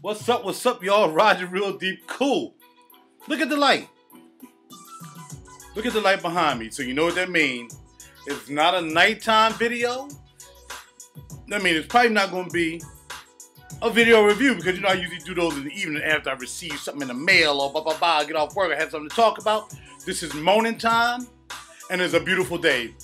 What's up, y'all? RaJuR Real Deep Cool. Look at the light. Look at the light behind me. So you know what that means. It's not a nighttime video. I mean, it's probably not going to be a video review because you know I usually do those in the evening after I receive something in the mail or blah, blah, blah, get off work, I have something to talk about. This is morning time and it's a beautiful day.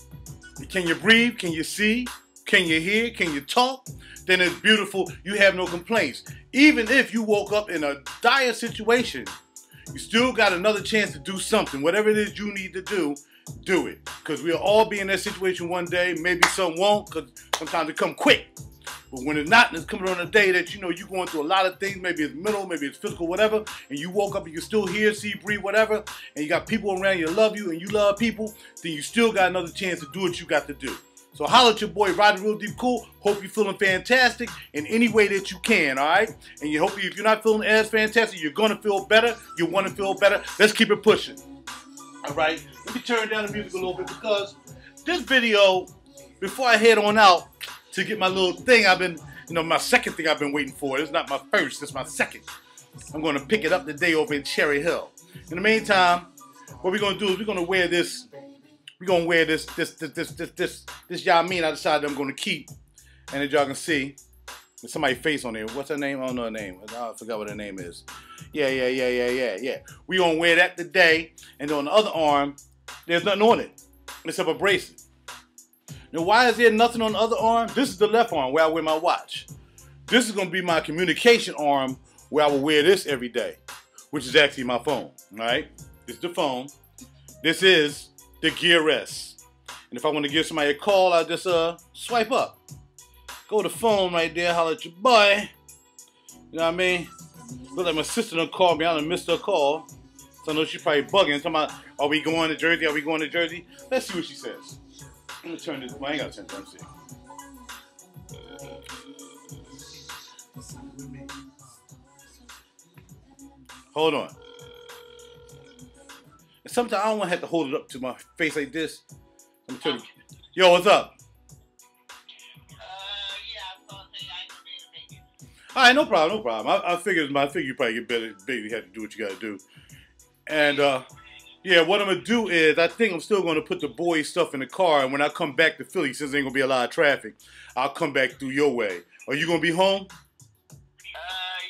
Can you breathe? Can you see? Can you hear? Can you talk? Then it's beautiful. You have no complaints. Even if you woke up in a dire situation, you still got another chance to do something. Whatever it is you need to do it. Because we'll all be in that situation one day. Maybe some won't because sometimes it come quick. But when it's not, and it's coming on a day that you know you're going through a lot of things, maybe it's mental, maybe it's physical, whatever, and you woke up and you still hear, see, breathe, whatever, and you got people around you that love you and you love people, then you still got another chance to do what you got to do. So holla at your boy, RaJuR Real Deep Cool. Hope you're feeling fantastic in any way that you can, all right? And you hope if you're not feeling as fantastic, you're going to feel better. You want to feel better. Let's keep it pushing, all right? Let me turn down the music a little bit because this video, before I head on out to get my little thing, my second thing I've been waiting for. It's not my first, it's my second. I'm going to pick it up today over in Cherry Hill. In the meantime, what we're going to do is we're going to wear this. We're going to wear this Yamin I decided I'm going to keep. And as y'all can see, there's somebody's face on there. What's her name? I don't know her name. I forgot what her name is. Yeah. We're going to wear that today. And on the other arm, there's nothing on it except a bracelet. Now, why is there nothing on the other arm? This is the left arm where I wear my watch. This is going to be my communication arm where I will wear this every day, which is actually my phone. All right? This is the phone. This is the Gear S. And if I want to give somebody a call, I'll just swipe up. Go to phone right there, holler at your boy. You know what I mean? Look like my sister done called me. I done missed her call. So I know she's probably bugging. Talking about, are we going to Jersey? Are we going to Jersey? Let's see what she says. I'm going to turn this. Well, I ain't got to turn it. Let's see. Hold on. Sometimes I don't want to have to hold it up to my face like this. Let me turn it. Yo, what's up? Yeah, I thought I ain't gonna be able to make it. All right, no problem. I figured you probably get better. Baby, you have to do what you got to do. And yeah, what I'm gonna do is I think I'm still gonna put the boys' stuff in the car. And when I come back to Philly, since there ain't gonna be a lot of traffic, I'll come back through your way. Are you gonna be home?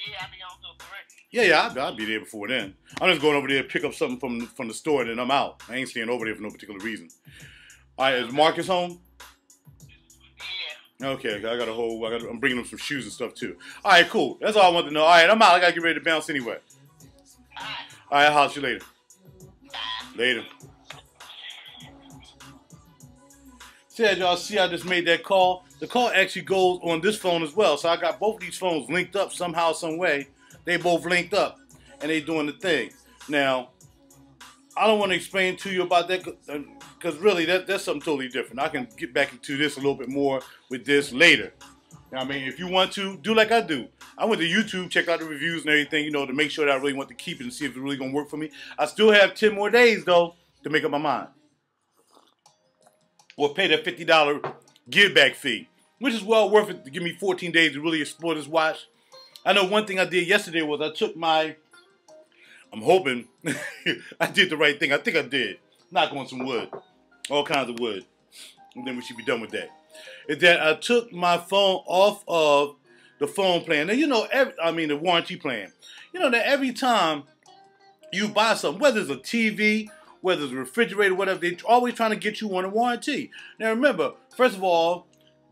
Yeah, I'll be on till 3. Yeah, I'll be there before then. I'm just going over there to pick up something from the store, and then I'm out. I ain't staying over there for no particular reason. All right, is Marcus home? Yeah. Okay, I'm bringing him some shoes and stuff too. All right, cool. That's all I want to know. All right, I'm out. I gotta get ready to bounce anyway. All right, I'll holler at you later. Later. See, as y'all see, I just made that call. The call actually goes on this phone as well. So I got both of these phones linked up somehow, some way. They both linked up, and they doing the thing. Now, I don't want to explain to you about that because really that's something totally different. I can get back into this a little bit more with this later. You know what I mean? If you want to, do like I do. I went to YouTube, checked out the reviews and everything, to make sure that I really want to keep it and see if it's really going to work for me. I still have 10 more days, though, to make up my mind. Or pay that $50 give-back fee, which is well worth it to give me 14 days to really explore this watch. I know one thing I did yesterday was I took I'm hoping I did the right thing. I think I did. Knock on some wood. All kinds of wood. And then we should be done with that. Is that I took my phone off of the phone plan. Now, the warranty plan. You know that every time you buy something, whether it's a TV, whether it's a refrigerator, whatever, they're always trying to get you on a warranty. Now, remember, first of all,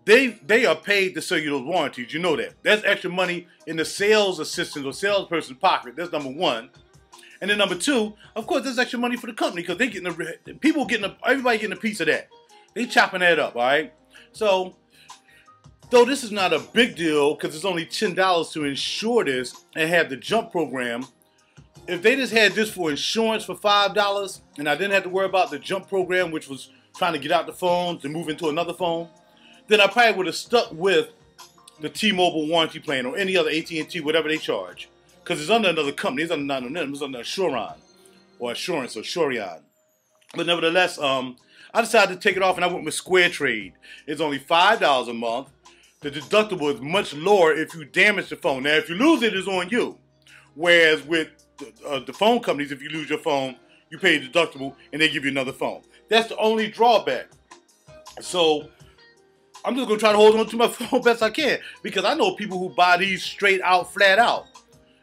they are paid to sell you those warranties. You know that. That's extra money in the sales assistant or salesperson's pocket. That's number one. And then number two, of course, there's extra money for the company because everybody getting a piece of that. They chopping that up, all right? So, though this is not a big deal because it's only $10 to insure this and have the jump program, if they just had this for insurance for $5 and I didn't have to worry about the jump program, which was trying to get out the phone to move into another phone, then I probably would have stuck with the T-Mobile warranty plan or any other AT&T, whatever they charge. Because it's under another company. It's under none of them. It's under Assuron or Assurance or Shurion. But nevertheless, I decided to take it off and I went with Square Trade. It's only $5 a month. the deductible is much lower if you damage the phone. Now, if you lose it, it's on you. Whereas with the phone companies, if you lose your phone, you pay a deductible and they give you another phone. That's the only drawback. So I'm just going to try to hold on to my phone best I can, because I know people who buy these straight out, flat out,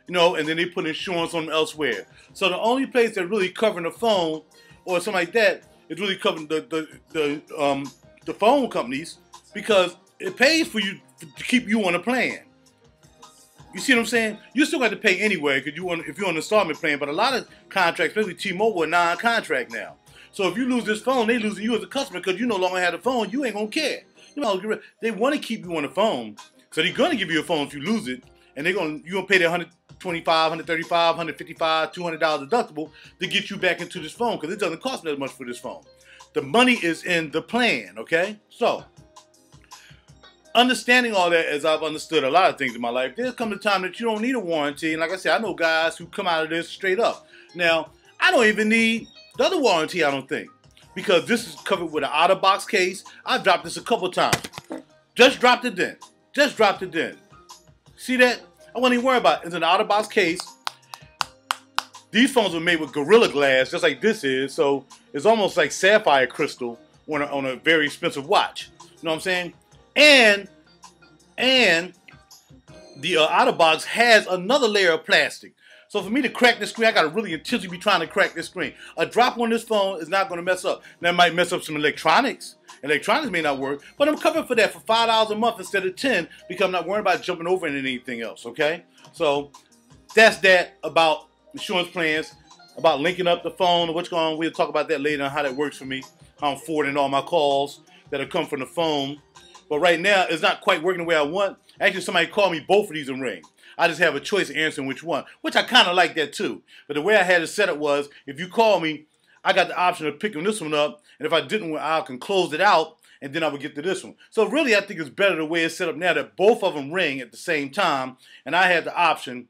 you know, and then they put insurance on them elsewhere. So the only place that really covering the phone or something like that is really covering the phone companies, because it pays for you to keep you on a plan. You see what I'm saying? You still got to pay anyway because if you're on the installment plan, but a lot of contracts, especially T-Mobile, are non-contract now. So if you lose this phone, they losing you as a customer because you no longer have the phone. You ain't gonna care. You know, they want to keep you on the phone, so they're gonna give you a phone if you lose it, and you're gonna pay their $125, $135, $155, $200 deductible to get you back into this phone, because it doesn't cost that much for this phone. The money is in the plan, okay? So, understanding all that, as I've understood a lot of things in my life, there's come a time that you don't need a warranty. And like I said, I know guys who come out of this straight up. Now, I don't even need the other warranty, I don't think, because this is covered with an out-of-box case. I've dropped this a couple times. Just dropped it then. Just dropped it then. See that? I wouldn't even worry about it. It's an out-of-box case. These phones are made with Gorilla Glass, just like this is. So it's almost like sapphire crystal on a very expensive watch. You know what I'm saying? And the out-of-box has another layer of plastic. So for me to crack this screen, I got to really intentionally be trying to crack this screen. A drop on this phone is not going to mess up. That might mess up some electronics. Electronics may not work, but I'm covered for that for $5 a month instead of $10, because I'm not worried about jumping over into anything else, okay? So that's that about insurance plans, about linking up the phone, what's going on. We'll talk about that later on, how that works for me, how I'm forwarding all my calls that have come from the phone. But right now, it's not quite working the way I want. Actually, somebody called me, both of these in ring. I just have a choice of answering which one, which I kind of like that too. But the way I had it set up was, if you call me, I got the option of picking this one up, and if I didn't, I can close it out, and then I would get to this one. So really, I think it's better the way it's set up now, that both of them ring at the same time, and I have the option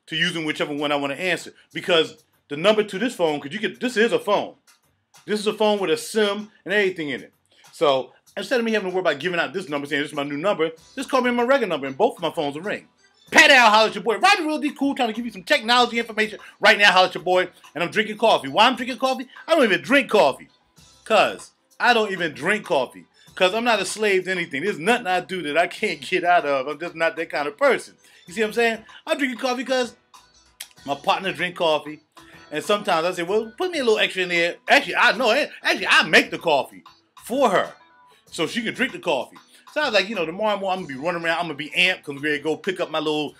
to using whichever one I want to answer. Because the number to this phone, because this is a phone. This is a phone with a SIM and everything in it. So instead of me having to worry about giving out this number, saying this is my new number, just call me on my regular number, and both of my phones will ring. Pat out, holla at your boy. RaJuR D Cool, trying to give you some technology information right now. Holla at your boy. And I'm drinking coffee. Why I'm drinking coffee? I don't even drink coffee. Because I'm not a slave to anything. There's nothing I do that I can't get out of. I'm just not that kind of person. You see what I'm saying? I'm drinking coffee because my partner drink coffee. And sometimes I say, well, put me a little extra in there. Actually, I make the coffee for her so she can drink the coffee. So I was like, you know, tomorrow morning I'm gonna be running around. I'm gonna be amped because I'm ready to go pick up my little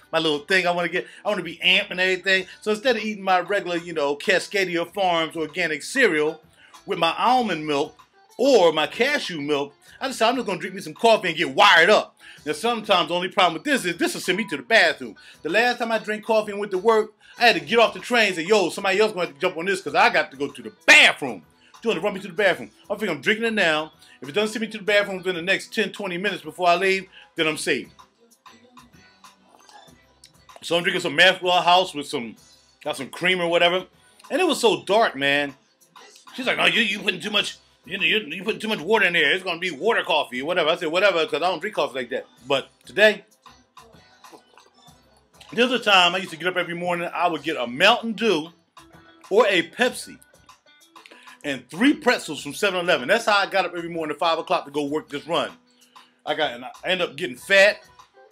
thing I want to get. I want to be amped and everything. So instead of eating my regular, you know, Cascadia Farms organic cereal with my almond milk or my cashew milk, I decided I'm just gonna drink me some coffee and get wired up. Now sometimes the only problem with this is this will send me to the bathroom. The last time I drank coffee and went to work, I had to get off the train and say, yo, somebody else gonna have to jump on this because I got to go to the bathroom. Doing to run me to the bathroom. I think I'm drinking it now. If it doesn't send me to the bathroom within the next 10, 20 minutes before I leave, then I'm safe. So I'm drinking some Mathwell House with got some cream or whatever. And it was so dark, man. She's like, oh, you putting too much, you putting too much water in there. It's gonna be water coffee or whatever. I said, whatever, because I don't drink coffee like that. But today, there's a time I used to get up every morning, I would get a Mountain Dew or a Pepsi and 3 pretzels from 7-Eleven. That's how I got up every morning at 5 o'clock to go work this run. I ended up getting fat,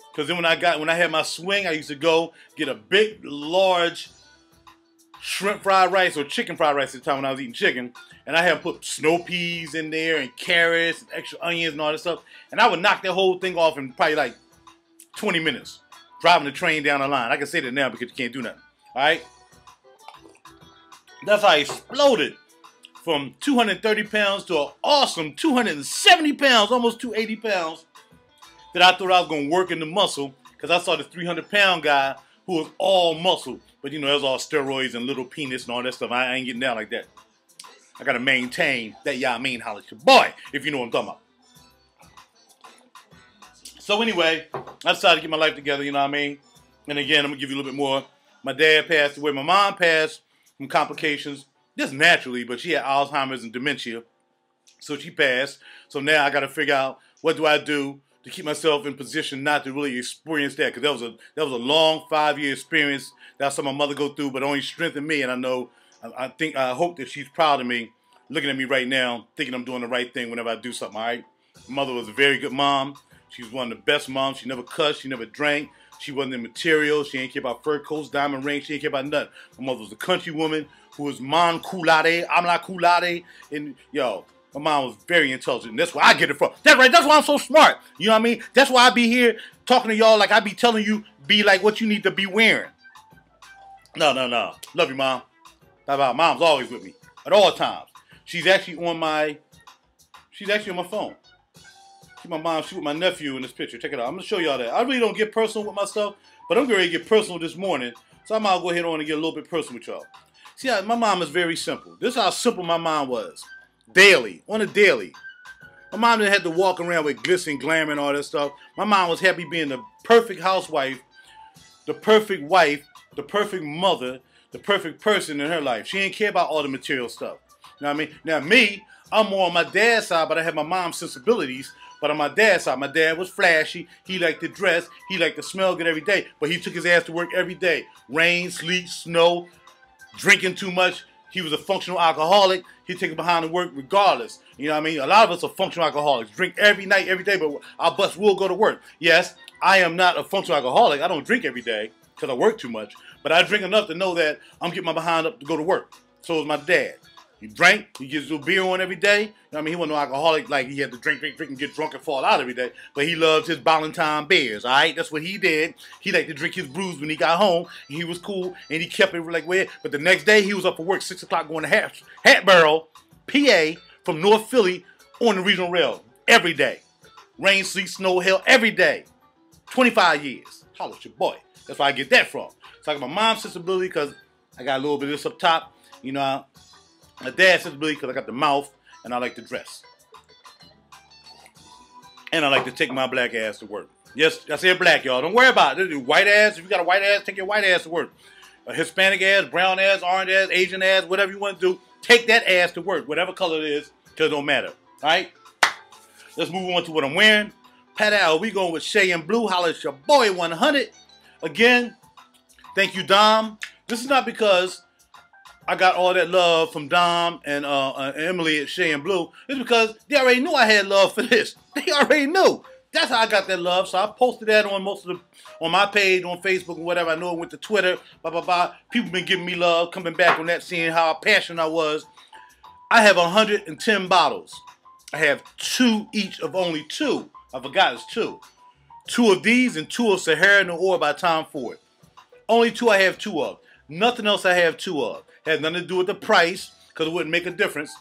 because then when I had my swing, I used to go get a big, large shrimp fried rice or chicken fried rice at the time when I was eating chicken, and I had put snow peas in there and carrots and extra onions and all that stuff, and I would knock that whole thing off in probably like 20 minutes, driving the train down the line. I can say that now because you can't do nothing, all right? That's how I exploded from 230 pounds to an awesome 270 pounds, almost 280 pounds, that I thought I was going to work in the muscle, because I saw this 300-pound guy who was all muscle. But, you know, it was all steroids and little penis and all that stuff. I ain't getting down like that. I got to maintain that holla at your boy, if you know what I'm talking about. So anyway, I decided to get my life together, you know what I mean? And again, I'm going to give you a little bit more. My dad passed away. My mom passed from complications. Just naturally, but she had Alzheimer's and dementia, so she passed. So now I got to figure out, what do I do to keep myself in position not to really experience that, because that was a long 5-year experience that I saw my mother go through, but only strengthened me. And I know, I hope that she's proud of me, looking at me right now, thinking I'm doing the right thing whenever I do something. All right, my mother was a very good mom. She was one of the best moms. She never cussed. She never drank. She wasn't in material. She didn't care about fur coats, diamond rings. She didn't care about nothing. My mother was a country woman who was man culade, I'm la culade, and yo. My mom was very intelligent, and that's where I get it from. That's right, that's why I'm so smart. You know what I mean? That's why I be here talking to y'all like I be telling you, be like what you need to be wearing. No. Love you, Mom. Bye-bye. Mom's always with me at all times. She's actually on my phone. See my mom, she with my nephew in this picture. Check it out. I'm going to show y'all that. I really don't get personal with myself, but I'm going to get personal this morning, so I might go ahead on and get a little bit personal with y'all. See, my mom is very simple. This is how simple my mom was. Daily, on a daily. My mom didn't have to walk around with glitz and glamour and all that stuff. My mom was happy being the perfect housewife, the perfect wife, the perfect mother, the perfect person in her life. She didn't care about all the material stuff. You know what I mean? Now me, I'm more on my dad's side, but I have my mom's sensibilities. But on my dad's side, my dad was flashy. He liked to dress. He liked to smell good every day. But he took his ass to work every day. Rain, sleet, snow, drinking too much. He was a functional alcoholic. He'd take it behind the work regardless. You know what I mean? A lot of us are functional alcoholics. Drink every night, every day, but our butts will go to work. Yes, I am not a functional alcoholic. I don't drink every day because I work too much. But I drink enough to know that I'm getting my behind up to go to work. So is my dad. He drank. He gets a little beer on every day. You know what I mean? He wasn't no alcoholic like he had to drink, and get drunk and fall out every day. But he loved his Ballantine beers, all right? That's what he did. He liked to drink his brews when he got home. And he was cool, and he kept it like weird. But the next day, he was up for work 6 o'clock going to Hatboro, PA, from North Philly on the regional rail every day. Rain, sleet, snow, hell, every day. 25 years. Holla at your boy. That's where I get that from. So I got my mom's sensibility because I got a little bit of this up top. You know, my dad's sensibility because I got the mouth and I like to dress. And I like to take my black ass to work. Yes, I said black, y'all. Don't worry about it. White ass, if you got a white ass, take your white ass to work. A Hispanic ass, brown ass, orange ass, Asian ass, whatever you want to do, take that ass to work, whatever color it is, because it don't matter. All right? Let's move on to what I'm wearing. Pat out. We going with Shay and Blue. Holla at your boy 100. Again, thank you, Dom. This is not because I got all that love from Dom and Emily at Shay and Blue. It's because they already knew I had love for this. They already knew. That's how I got that love. So I posted that on on my page, on Facebook and whatever. I know it went to Twitter. Blah, blah, blah. People been giving me love, coming back on that, seeing how passionate I was. I have 110 bottles. I have 2 each of only 2. I forgot it's 2. 2 of these and 2 of Sahara Noir by Tom Ford. Only 2 I have 2 of. Nothing else I have 2 of. Has nothing to do with the price, because it wouldn't make a difference.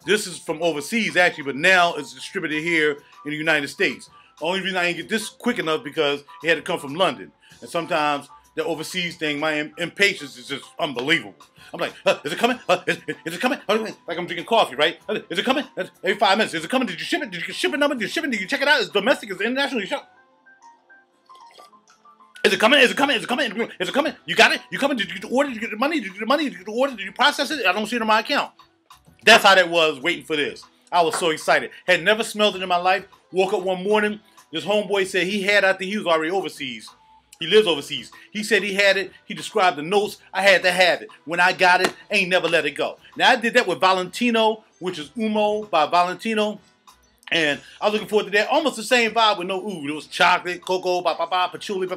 This is from overseas, actually, but now it's distributed here in the United States. Only reason I didn't get this quick enough because it had to come from London. And sometimes the overseas thing, my impatience is just unbelievable. I'm like, is it coming? Is it coming? Like I'm drinking coffee, right? Is it coming? Every 5 minutes. Is it coming? Did you ship it? Did you ship it number? Did you ship it? Did you check it out? Is it domestic? Is it international? You shop? Is it coming? Is it coming? Is it coming? Is it coming? You got it? You coming? Did you get the order? Did you get the money? Did you get the money? Did you get the order? Did you process it? I don't see it in my account. That's how that was waiting for this. I was so excited. Had never smelled it in my life. Woke up one morning. This homeboy said he had, I think he was already overseas. He lives overseas. He said he had it. He described the notes. I had to have it. When I got it, ain't never let it go. Now, I did that with Valentino, which is Umo by Valentino. And I was looking forward to that. Almost the same vibe with no ooh. It was chocolate, cocoa, patchouli,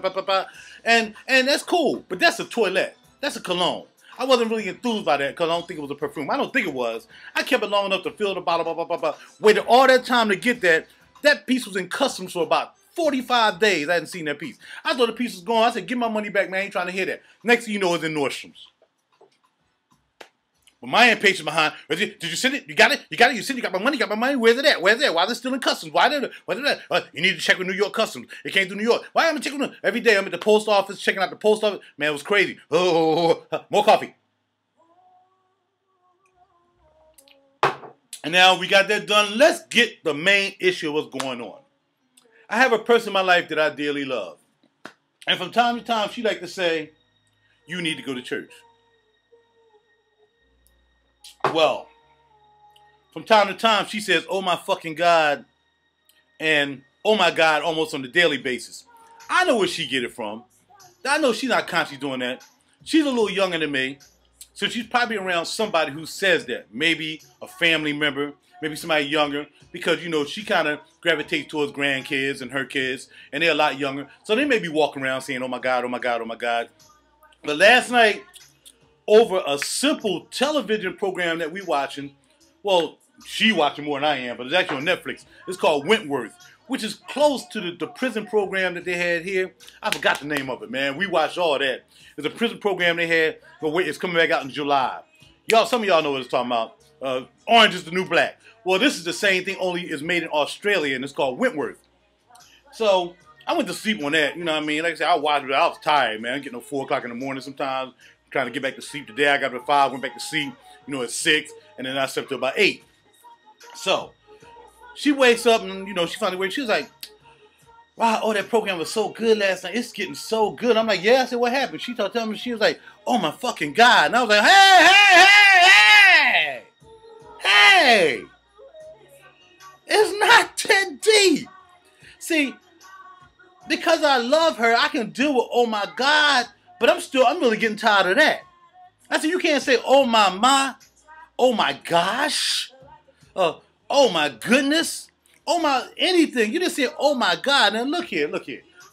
and that's cool. But that's a toilet. That's a cologne. I wasn't really enthused by that because I don't think it was a perfume. I don't think it was. I kept it long enough to fill the bottle, Waited all that time to get that. That piece was in customs for about 45 days. I hadn't seen that piece. I thought the piece was gone. I said, give my money back, man. I ain't trying to hear that. Next thing you know, it's in Nordstrom's. But my impatience behind, did you send it? You got it? You got it? You sent it? You got my money? You got my money? Where's it at? Where's it at? Why is it still in customs? Why did it? You need to check with New York Customs. It came through New York. Why am I checking? Every day I'm at the post office, checking out the post office. Man, it was crazy. Oh, more coffee. And now we got that done. Let's get the main issue of what's going on. I have a person in my life that I dearly love. And from time to time, she like to say, you need to go to church. Well, from time to time, she says, oh my fucking God. And oh my God, almost on a daily basis. I know where she get it from. I know she's not consciously doing that. She's a little younger than me. So she's probably around somebody who says that. Maybe a family member, maybe somebody younger. Because, you know, she kind of gravitates towards grandkids and her kids. And they're a lot younger. So they may be walking around saying, oh my God, oh my God, oh my God. But last night, over a simple television program that we watching, well, she watching more than I am, but it's actually on Netflix. It's called Wentworth, which is close to the prison program that they had here. I forgot the name of it, man. We watched all that. It's a prison program they had, but wait, it's coming back out in July. Y'all, some of y'all know what it's talking about. Orange is the New Black. Well, this is the same thing, only it's made in Australia, and it's called Wentworth. So I went to sleep on that. You know what I mean? Like I said, I watched it. I was tired, man. I get no 4 o'clock in the morning sometimes, trying to get back to sleep. Today I got up at 5, went back to sleep, you know, at 6, and then I slept till about 8. So she wakes up and, you know, she finally wakes. She was like, wow, oh, that program was so good last night. It's getting so good. I'm like, yeah. I said, what happened? She started telling me, she was like, oh, my fucking God. And I was like, hey. It's not that deep. See, because I love her, I can deal with, oh, my God. But I'm really getting tired of that. I said, you can't say, oh, my gosh. Oh my goodness, oh my anything. You just say, oh my God. Now look here.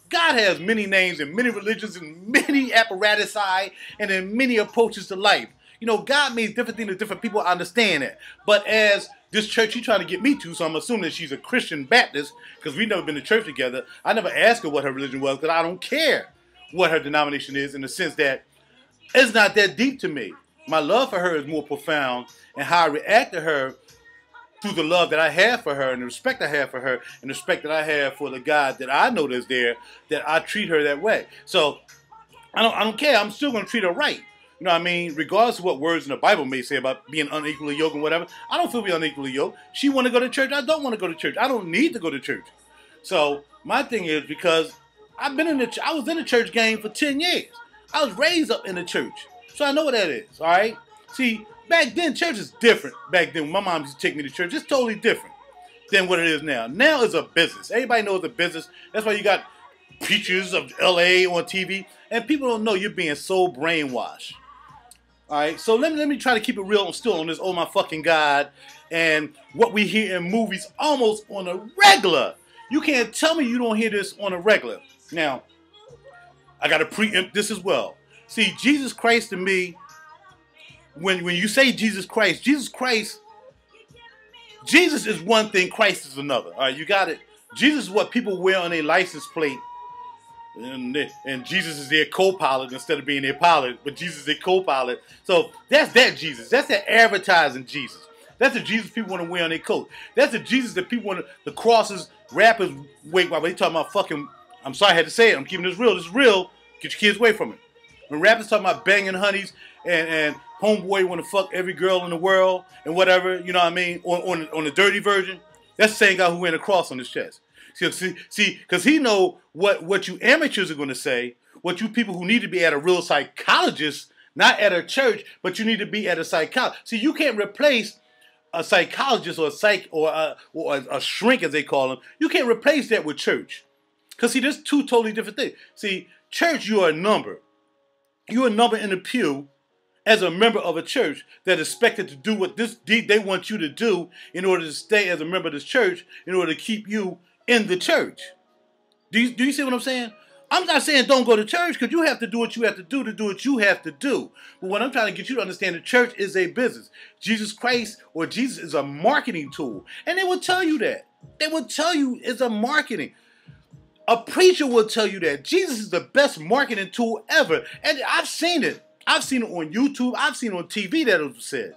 God has many names and many religions and many apparatusi and in many approaches to life. You know, God means different things to different people. I understand that. But as this church she's trying to get me to, so I'm assuming that she's a Christian Baptist because we've never been to church together. I never asked her what her religion was because I don't care what her denomination is, in the sense that it's not that deep to me. My love for her is more profound, and how I react to her through the love that I have for her and the respect I have for her and the respect that I have for the God that I know that's there, that I treat her that way. So I don't care. I'm still going to treat her right. You know what I mean? Regardless of what words in the Bible may say about being unequally yoked and whatever, I don't feel be unequally yoked. She want to go to church. I don't want to go to church. I don't need to go to church. So my thing is, because I was in the church game for 10 years. I was raised up in the church. So I know what that is, all right? See, back then, church is different. Back then, when my mom used to take me to church, it's totally different than what it is now. Now it's a business. Everybody knows a business. That's why you got preachers of LA on TV, and people don't know you're being so brainwashed. All right, so let me try to keep it real still on this, oh my fucking God, and what we hear in movies almost on a regular. You can't tell me you don't hear this on a regular. Now, I got to preempt this as well. See, Jesus Christ to me, when you say Jesus is one thing, Christ is another. All right, you got it? Jesus is what people wear on their license plate. And Jesus is their co-pilot instead of being their pilot, but Jesus is their co-pilot. So that's that Jesus. That's that advertising Jesus. That's the Jesus people want to wear on their coat. That's the Jesus that people want to, the crosses, rappers wait while they talking about fucking, I'm sorry I had to say it, I'm keeping this real. This is real. Get your kids away from it. When rappers talking about banging honeys and homeboy want to fuck every girl in the world and whatever, you know what I mean, on the dirty version, that's the same guy who wearing a cross on his chest. See, because he know what you amateurs are going to say, what you people who need to be at a real psychologist, not at a church, but you need to be at a psychologist. See, you can't replace a psychologist or a psych or a shrink, as they call them. You can't replace that with church. Because, see, there's two totally different things. See, church, you are a number. You're a number in the pew as a member of a church that is expected to do what they want you to do in order to stay as a member of this church, in order to keep you in the church. Do you see what I'm saying? I'm not saying don't go to church, because you have to do what you have to do what you have to do. But what I'm trying to get you to understand, the church is a business. Jesus Christ or Jesus is a marketing tool. And they will tell you that. They will tell you it's a marketing. A preacher will tell you that. Jesus is the best marketing tool ever. And I've seen it. I've seen it on YouTube. I've seen it on TV that it was said.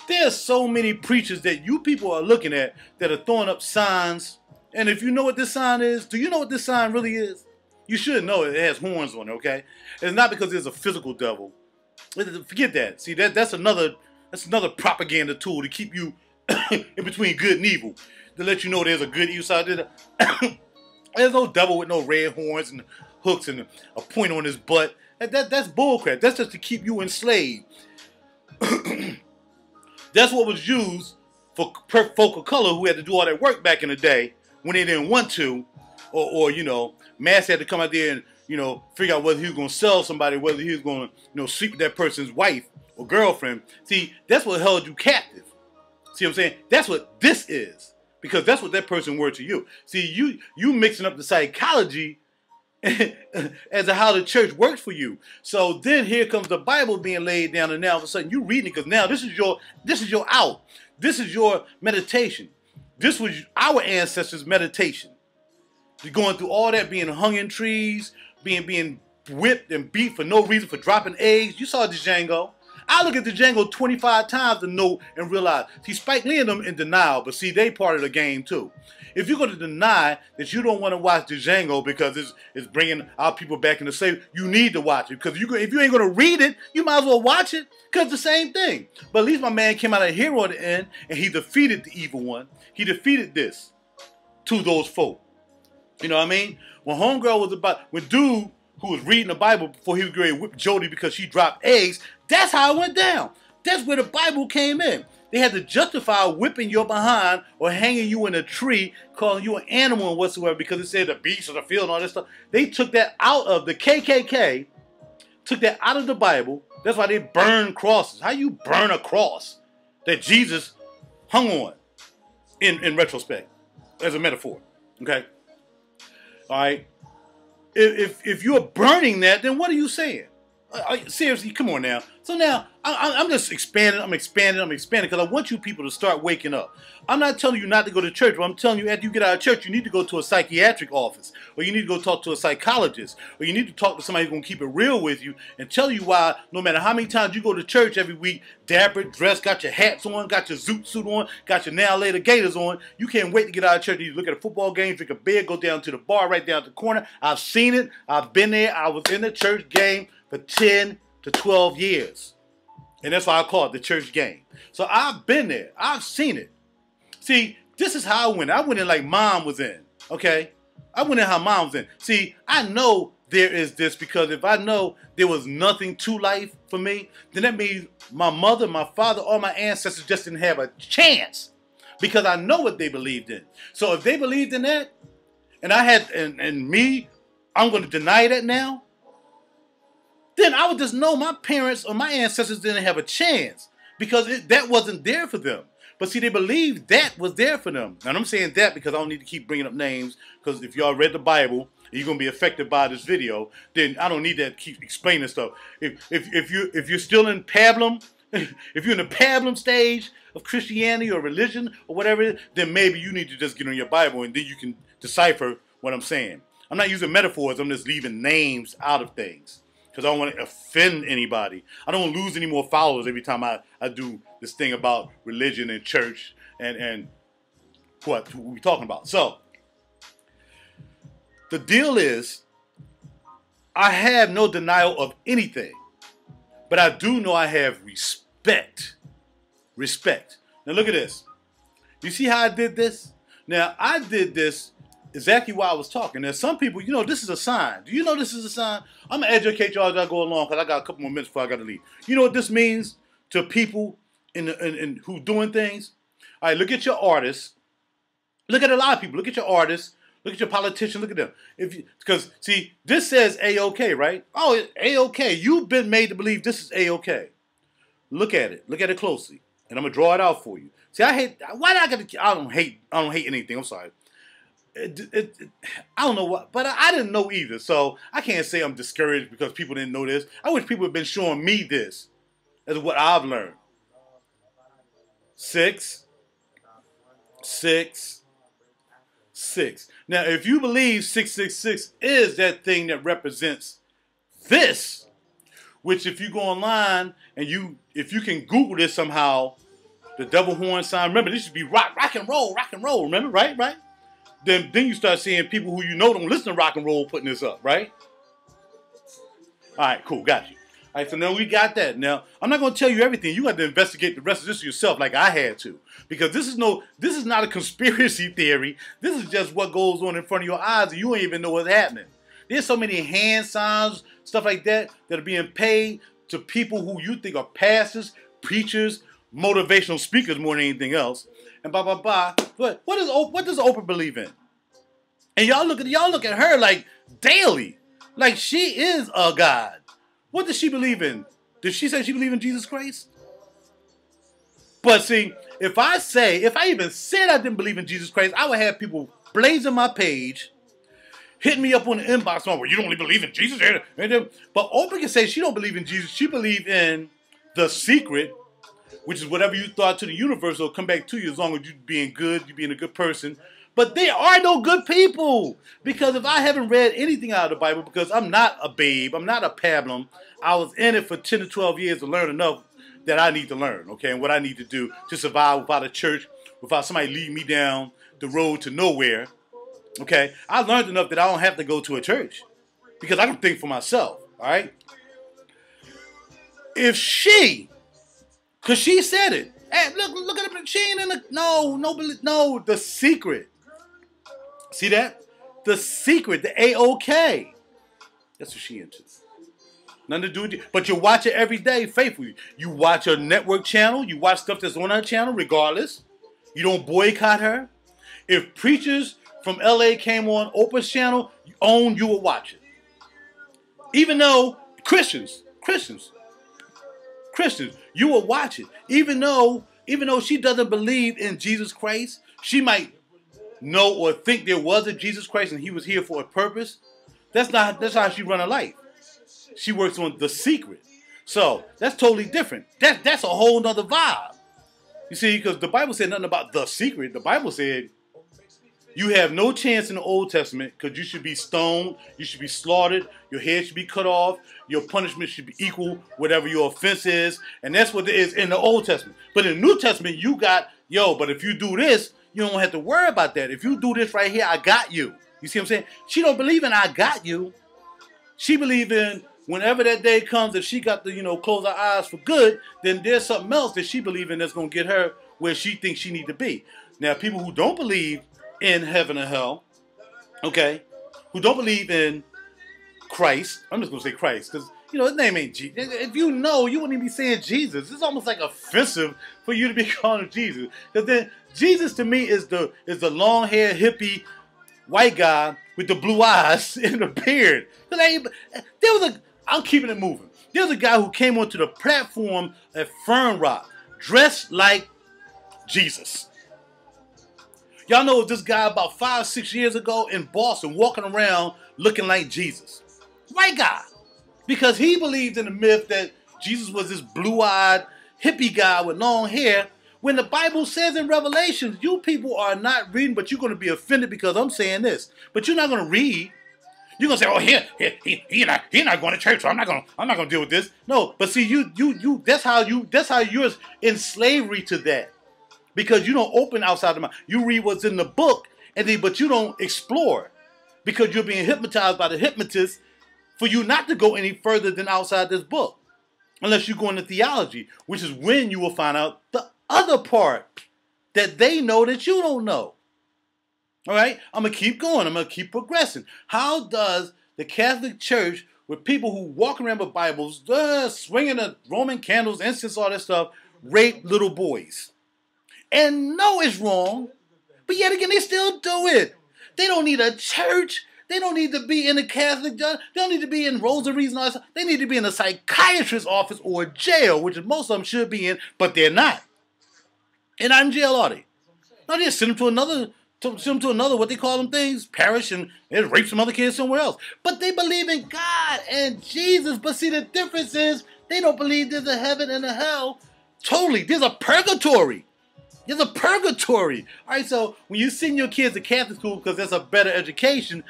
There's so many preachers that you people are looking at that are throwing up signs. And if you know what this sign is, do you know what this sign really is? You should know it has horns on it, okay? It's not because there's a physical devil. Forget that. See, that's another propaganda tool to keep you in between good and evil. To let you know there's a good evil side there. There's no devil with no red horns and hooks and a point on his butt. That's bullcrap. That's just to keep you enslaved. That's what was used for folk of color who had to do all that work back in the day when they didn't want to, or you know, Mass had to come out there and, you know, figure out whether he was going to sell somebody, whether he was going to, you know, sleep with that person's wife or girlfriend. See, that's what held you captive. See what I'm saying? That's what this is. Because that's what that person were to you. See, you mixing up the psychology as to how the church works for you. So then here comes the Bible being laid down, and now all of a sudden you reading it, because now this is your out. This is your meditation. This was our ancestors' meditation. You're going through all that, being hung in trees, being whipped and beat for no reason, for dropping eggs. You saw Django. I look at Django 25 times to know and realize. See, Spike Lee and them in denial, but see, they part of the game too. If you're going to deny that you don't want to watch Django because it's bringing our people back in the slavery, you need to watch it. Because if you ain't going to read it, you might as well watch it, because it's the same thing. But at least my man came out a hero at the end, and he defeated the evil one. He defeated this to those folk. You know what I mean? When homegirl was when dude who was reading the Bible before he was going to whip Jody because she dropped eggs, that's how it went down. That's where the Bible came in. They had to justify whipping your behind or hanging you in a tree, calling you an animal and whatsoever, because it said the beast of the field and all that stuff. They took that out of the KKK, took that out of the Bible. That's why they burn crosses. How you burn a cross that Jesus hung on in retrospect as a metaphor? Okay? All right? If you're burning that, then what are you saying? Seriously, come on now. So now, I'm just expanding, I'm expanding, because I want you people to start waking up. I'm not telling you not to go to church, but I'm telling you, after you get out of church, you need to go to a psychiatric office, or you need to go talk to a psychologist, or you need to talk to somebody who's going to keep it real with you and tell you why, no matter how many times you go to church every week, dapper, dressed, got your hats on, got your zoot suit on, got your now later gaiters on, you can't wait to get out of church. You look at a football game, drink a beer, go down to the bar right down at the corner. I've seen it. I've been there. I was in the church game for 10 to 12 years. And that's why I call it the church game. So I've been there. I've seen it. See, this is how I went. I went in like Mom was in, okay? I went in how Mom was in. See, I know there is this, because if I know there was nothing to life for me, then that means my mother, my father, all my ancestors just didn't have a chance, because I know what they believed in. So if they believed in that, and I had, and me, I'm going to deny that now, then I would just know my parents or my ancestors didn't have a chance, because that wasn't there for them. But see, they believed that was there for them. And I'm saying that because I don't need to keep bringing up names, because if y'all read the Bible and you're going to be affected by this video, then I don't need to keep explaining stuff. If you're still in pablum, if you're in the pablum stage of Christianity or religion or whatever, then maybe you need to just get on your Bible and then you can decipher what I'm saying. I'm not using metaphors. I'm just leaving names out of things, because I don't want to offend anybody. I don't want to lose any more followers every time I do this thing about religion and church and what we're talking about. So, the deal is, I have no denial of anything, but I do know I have respect. Respect. Now look at this. You see how I did this? Now, I did this exactly while I was talking. Now, some people, you know, this is a sign. Do you know this is a sign? I'm going to educate y'all as I go along, because I got a couple more minutes before I got to leave. You know what this means to people in who doing things? All right, look at your artists. Look at a lot of people. Look at your artists. Look at your politicians. Look at them. Because, see, this says A-OK, right? Oh, A-OK. You've been made to believe this is A-OK. Look at it. Look at it closely. And I'm going to draw it out for you. See, I don't hate anything. I'm sorry. I don't know what, but I didn't know either, so I can't say I'm discouraged because people didn't know this. I wish people had been showing me this as what I've learned. 6, 6, 6. Now, if you believe 666 is that thing that represents this, which if you go online and if you can Google this somehow, the double horn sign. Remember, this should be rock and roll. Remember, right? Then you start seeing people who you know don't listen to rock and roll putting this up, right? All right, cool, got you. All right, so now we got that. Now, I'm not going to tell you everything. You got to investigate the rest of this yourself like I had to. Because this is not a conspiracy theory. This is just what goes on in front of your eyes, and you don't even know what's happening. There's so many hand signs, stuff like that are being paid to people who you think are pastors, preachers, motivational speakers more than anything else. And blah, blah, blah. But what does Oprah believe in? And y'all look at her like daily. Like she is a God. What does she believe in? Did she say she believed in Jesus Christ? But see, if I even said I didn't believe in Jesus Christ, I would have people blazing my page, hitting me up on the inbox, well, you don't really believe in Jesus? But Oprah can say she don't believe in Jesus. She believe in the secret, which is whatever you thought to the universe will come back to you as long as you're being good, you're being a good person. But there are no good people. Because if I haven't read anything out of the Bible, because I'm not a babe, I'm not a pablum, I was in it for 10 to 12 years to learn enough that I need to learn, okay, and what I need to do to survive without a church, without somebody leading me down the road to nowhere, okay? I learned enough that I don't have to go to a church because I can think for myself, all right? If she, because she said it, hey, look at the, she ain't in the, no, the secret. See that? The secret, the A-OK. That's what she into. Nothing to do with you. But you watch it every day faithfully. You watch her network channel. You watch stuff that's on her channel regardless. You don't boycott her. If preachers from LA came on Oprah's channel, you would watch it. Even though Christians, you will watch it. Even though she doesn't believe in Jesus Christ, she might know or think there was a Jesus Christ and he was here for a purpose. That's how she run her life. She works on the secret. So that's totally different. That's a whole nother vibe. You see, because the Bible said nothing about the secret. The Bible said you have no chance in the Old Testament because you should be stoned, you should be slaughtered, your head should be cut off, your punishment should be equal, whatever your offense is. And that's what it is in the Old Testament. But in the New Testament, you got, but if you do this, you don't have to worry about that. If you do this right here, I got you. You see what I'm saying? She don't believe in I got you. She believe in whenever that day comes, if she got to, close her eyes for good, then there's something else that she believes in that's going to get her where she thinks she need to be. Now, people who don't believe in heaven or hell, okay, who don't believe in Christ, I'm just going to say Christ, because, his name ain't Jesus. If you know, you wouldn't even be saying Jesus. It's almost like offensive for you to be calling Jesus. Because then Jesus to me is the long-haired hippie white guy with the blue eyes and the beard. I'm keeping it moving. There was a guy who came onto the platform at Fern Rock dressed like Jesus. Y'all know this guy about 5-6 years ago in Boston walking around looking like Jesus. White guy. Because he believed in the myth that Jesus was this blue-eyed hippie guy with long hair. When the Bible says in Revelations, you people are not reading, but you're going to be offended because I'm saying this. But you're not going to read. You're going to say, he not going to church, so I'm not going to deal with this. No, but see, that's how you're in slavery to that. Because you don't open outside the mind. You read what's in the book, but you don't explore. Because you're being hypnotized by the hypnotist for you not to go any further than outside this book. Unless you go into theology, which is when you will find out the other part that they know that you don't know. All right? I'm going to keep going. I'm going to keep progressing. How does the Catholic Church, with people who walk around with Bibles, swinging the Roman candles, incense, all that stuff, rape little boys? And know it's wrong, but yet again, they still do it. They don't need a church. They don't need to be in a Catholic judge. They don't need to be in rosaries and all that stuff. They need to be in a psychiatrist's office or a jail, which most of them should be in, but they're not. They're not in jail, are they? No, they just send them to another, what they call them things, parish, and they rape some other kids somewhere else. But they believe in God and Jesus. But see, the difference is they don't believe there's a heaven and a hell. Totally. There's a purgatory. There's a purgatory. All right, so when you send your kids to Catholic school because that's a better education,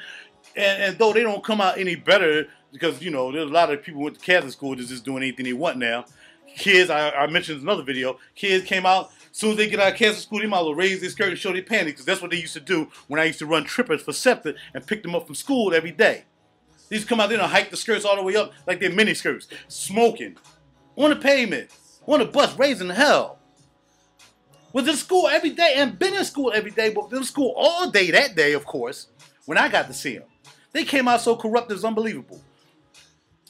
and though they don't come out any better because, there's a lot of people who went to Catholic school that's just doing anything they want now. Kids, I mentioned in another video, kids came out, as soon as they get out of Catholic school, they might as well raise their skirt and show their panties because that's what they used to do when I used to run trippers for SEPTA and pick them up from school every day. They used to come out there and hike the skirts all the way up like they're mini skirts, smoking, on the pavement, on the bus, raising hell. Was in school every day and been in school every day, but in school all day that day, of course, when I got to see them. They came out so corrupt it's unbelievable.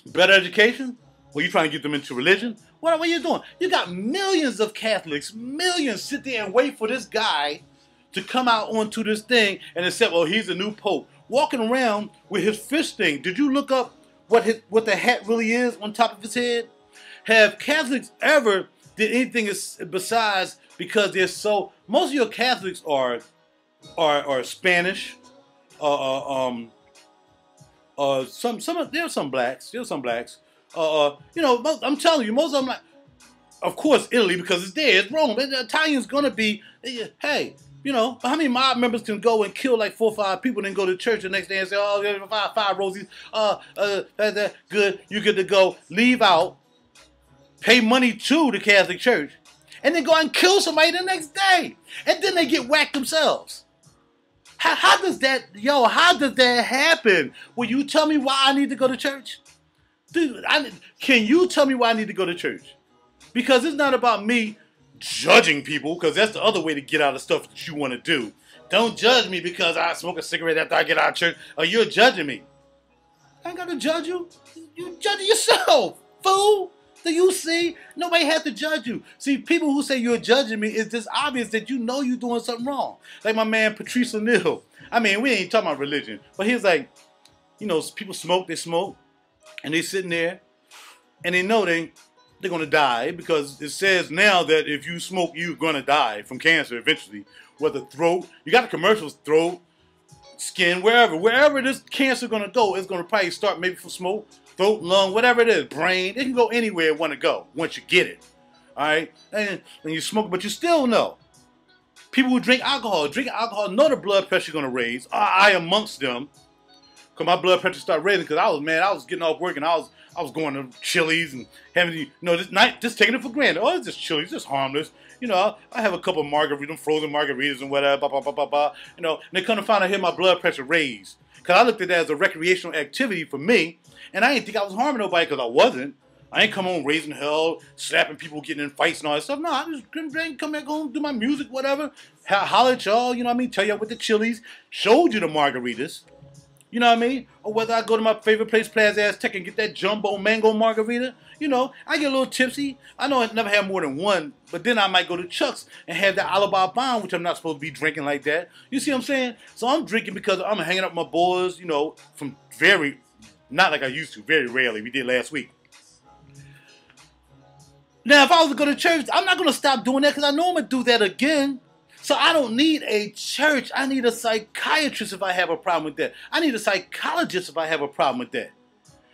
Better education? Well, you trying to get them into religion? What are you doing? You got millions of Catholics, millions sit there and wait for this guy to come out onto this thing and accept, well, he's a new pope, walking around with his fish thing. Did you look up what the hat really is on top of his head? Have Catholics ever did anything besides, because they're so, most of your Catholics are Spanish, there's some blacks, you know, I'm telling you, most of them, like, of course, Italy, because it's there, it's Rome. The Italians gonna be, hey, you know, how many mob members can go and kill like 4 or 5 people, and then go to church the next day and say, oh, there's five rosies, that's good, you good to go, leave out, pay money to the Catholic Church, and then go out and kill somebody the next day, and then they get whacked themselves. How does that, how does that happen? Will you tell me why I need to go to church? Dude, can you tell me why I need to go to church? Because it's not about me judging people, because that's the other way to get out of stuff that you want to do. Don't judge me because I smoke a cigarette after I get out of church, or you're judging me. I ain't got to judge you. You judging yourself, fool. Do you see? Nobody has to judge you. See, people who say you're judging me, it's just obvious that you know you're doing something wrong. Like my man Patrice O'Neal. I mean, we ain't talking about religion, but he's like, you know, people smoke, and they sitting there, and they know they're going to die, because it says now that if you smoke, you're going to die from cancer eventually. Whether throat, you got the commercials, throat, skin, wherever this cancer going to go, it's going to probably start maybe from smoke, throat, lung, whatever it is, brain. It can go anywhere it want to go once you get it. All right? And you smoke, but you still know. People who drink alcohol know the blood pressure going to raise. I amongst them. Because my blood pressure started raising, because I was getting off work, and I was going to Chili's and having, you know, just taking it for granted. Oh, it's just Chili's, just harmless. You know, I have a couple of margaritas, frozen margaritas and whatever, you know, and they come to find out here my blood pressure raised. Because I looked at that as a recreational activity for me, and I didn't think I was harming nobody, because I wasn't. I ain't come home raising hell, slapping people, getting in fights and all that stuff. No, I just drink, come back home, do my music, whatever. Holler at y'all, you know what I mean? Tell y'all with the Chili's. Showed you the margaritas. You know what I mean? Or whether I go to my favorite place, Plaza Aztec, and get that jumbo mango margarita. You know, I get a little tipsy. I know I never have more than one, but then I might go to Chuck's and have that Alibaba Bomb, which I'm not supposed to be drinking like that. You see what I'm saying? So I'm drinking because I'm hanging out with my boys, you know, from not like I used to, very rarely. We did last week. Now, if I was to go to church, I'm not going to stop doing that, because I know I'm going to do that again. So I don't need a church. I need a psychiatrist if I have a problem with that. I need a psychologist if I have a problem with that.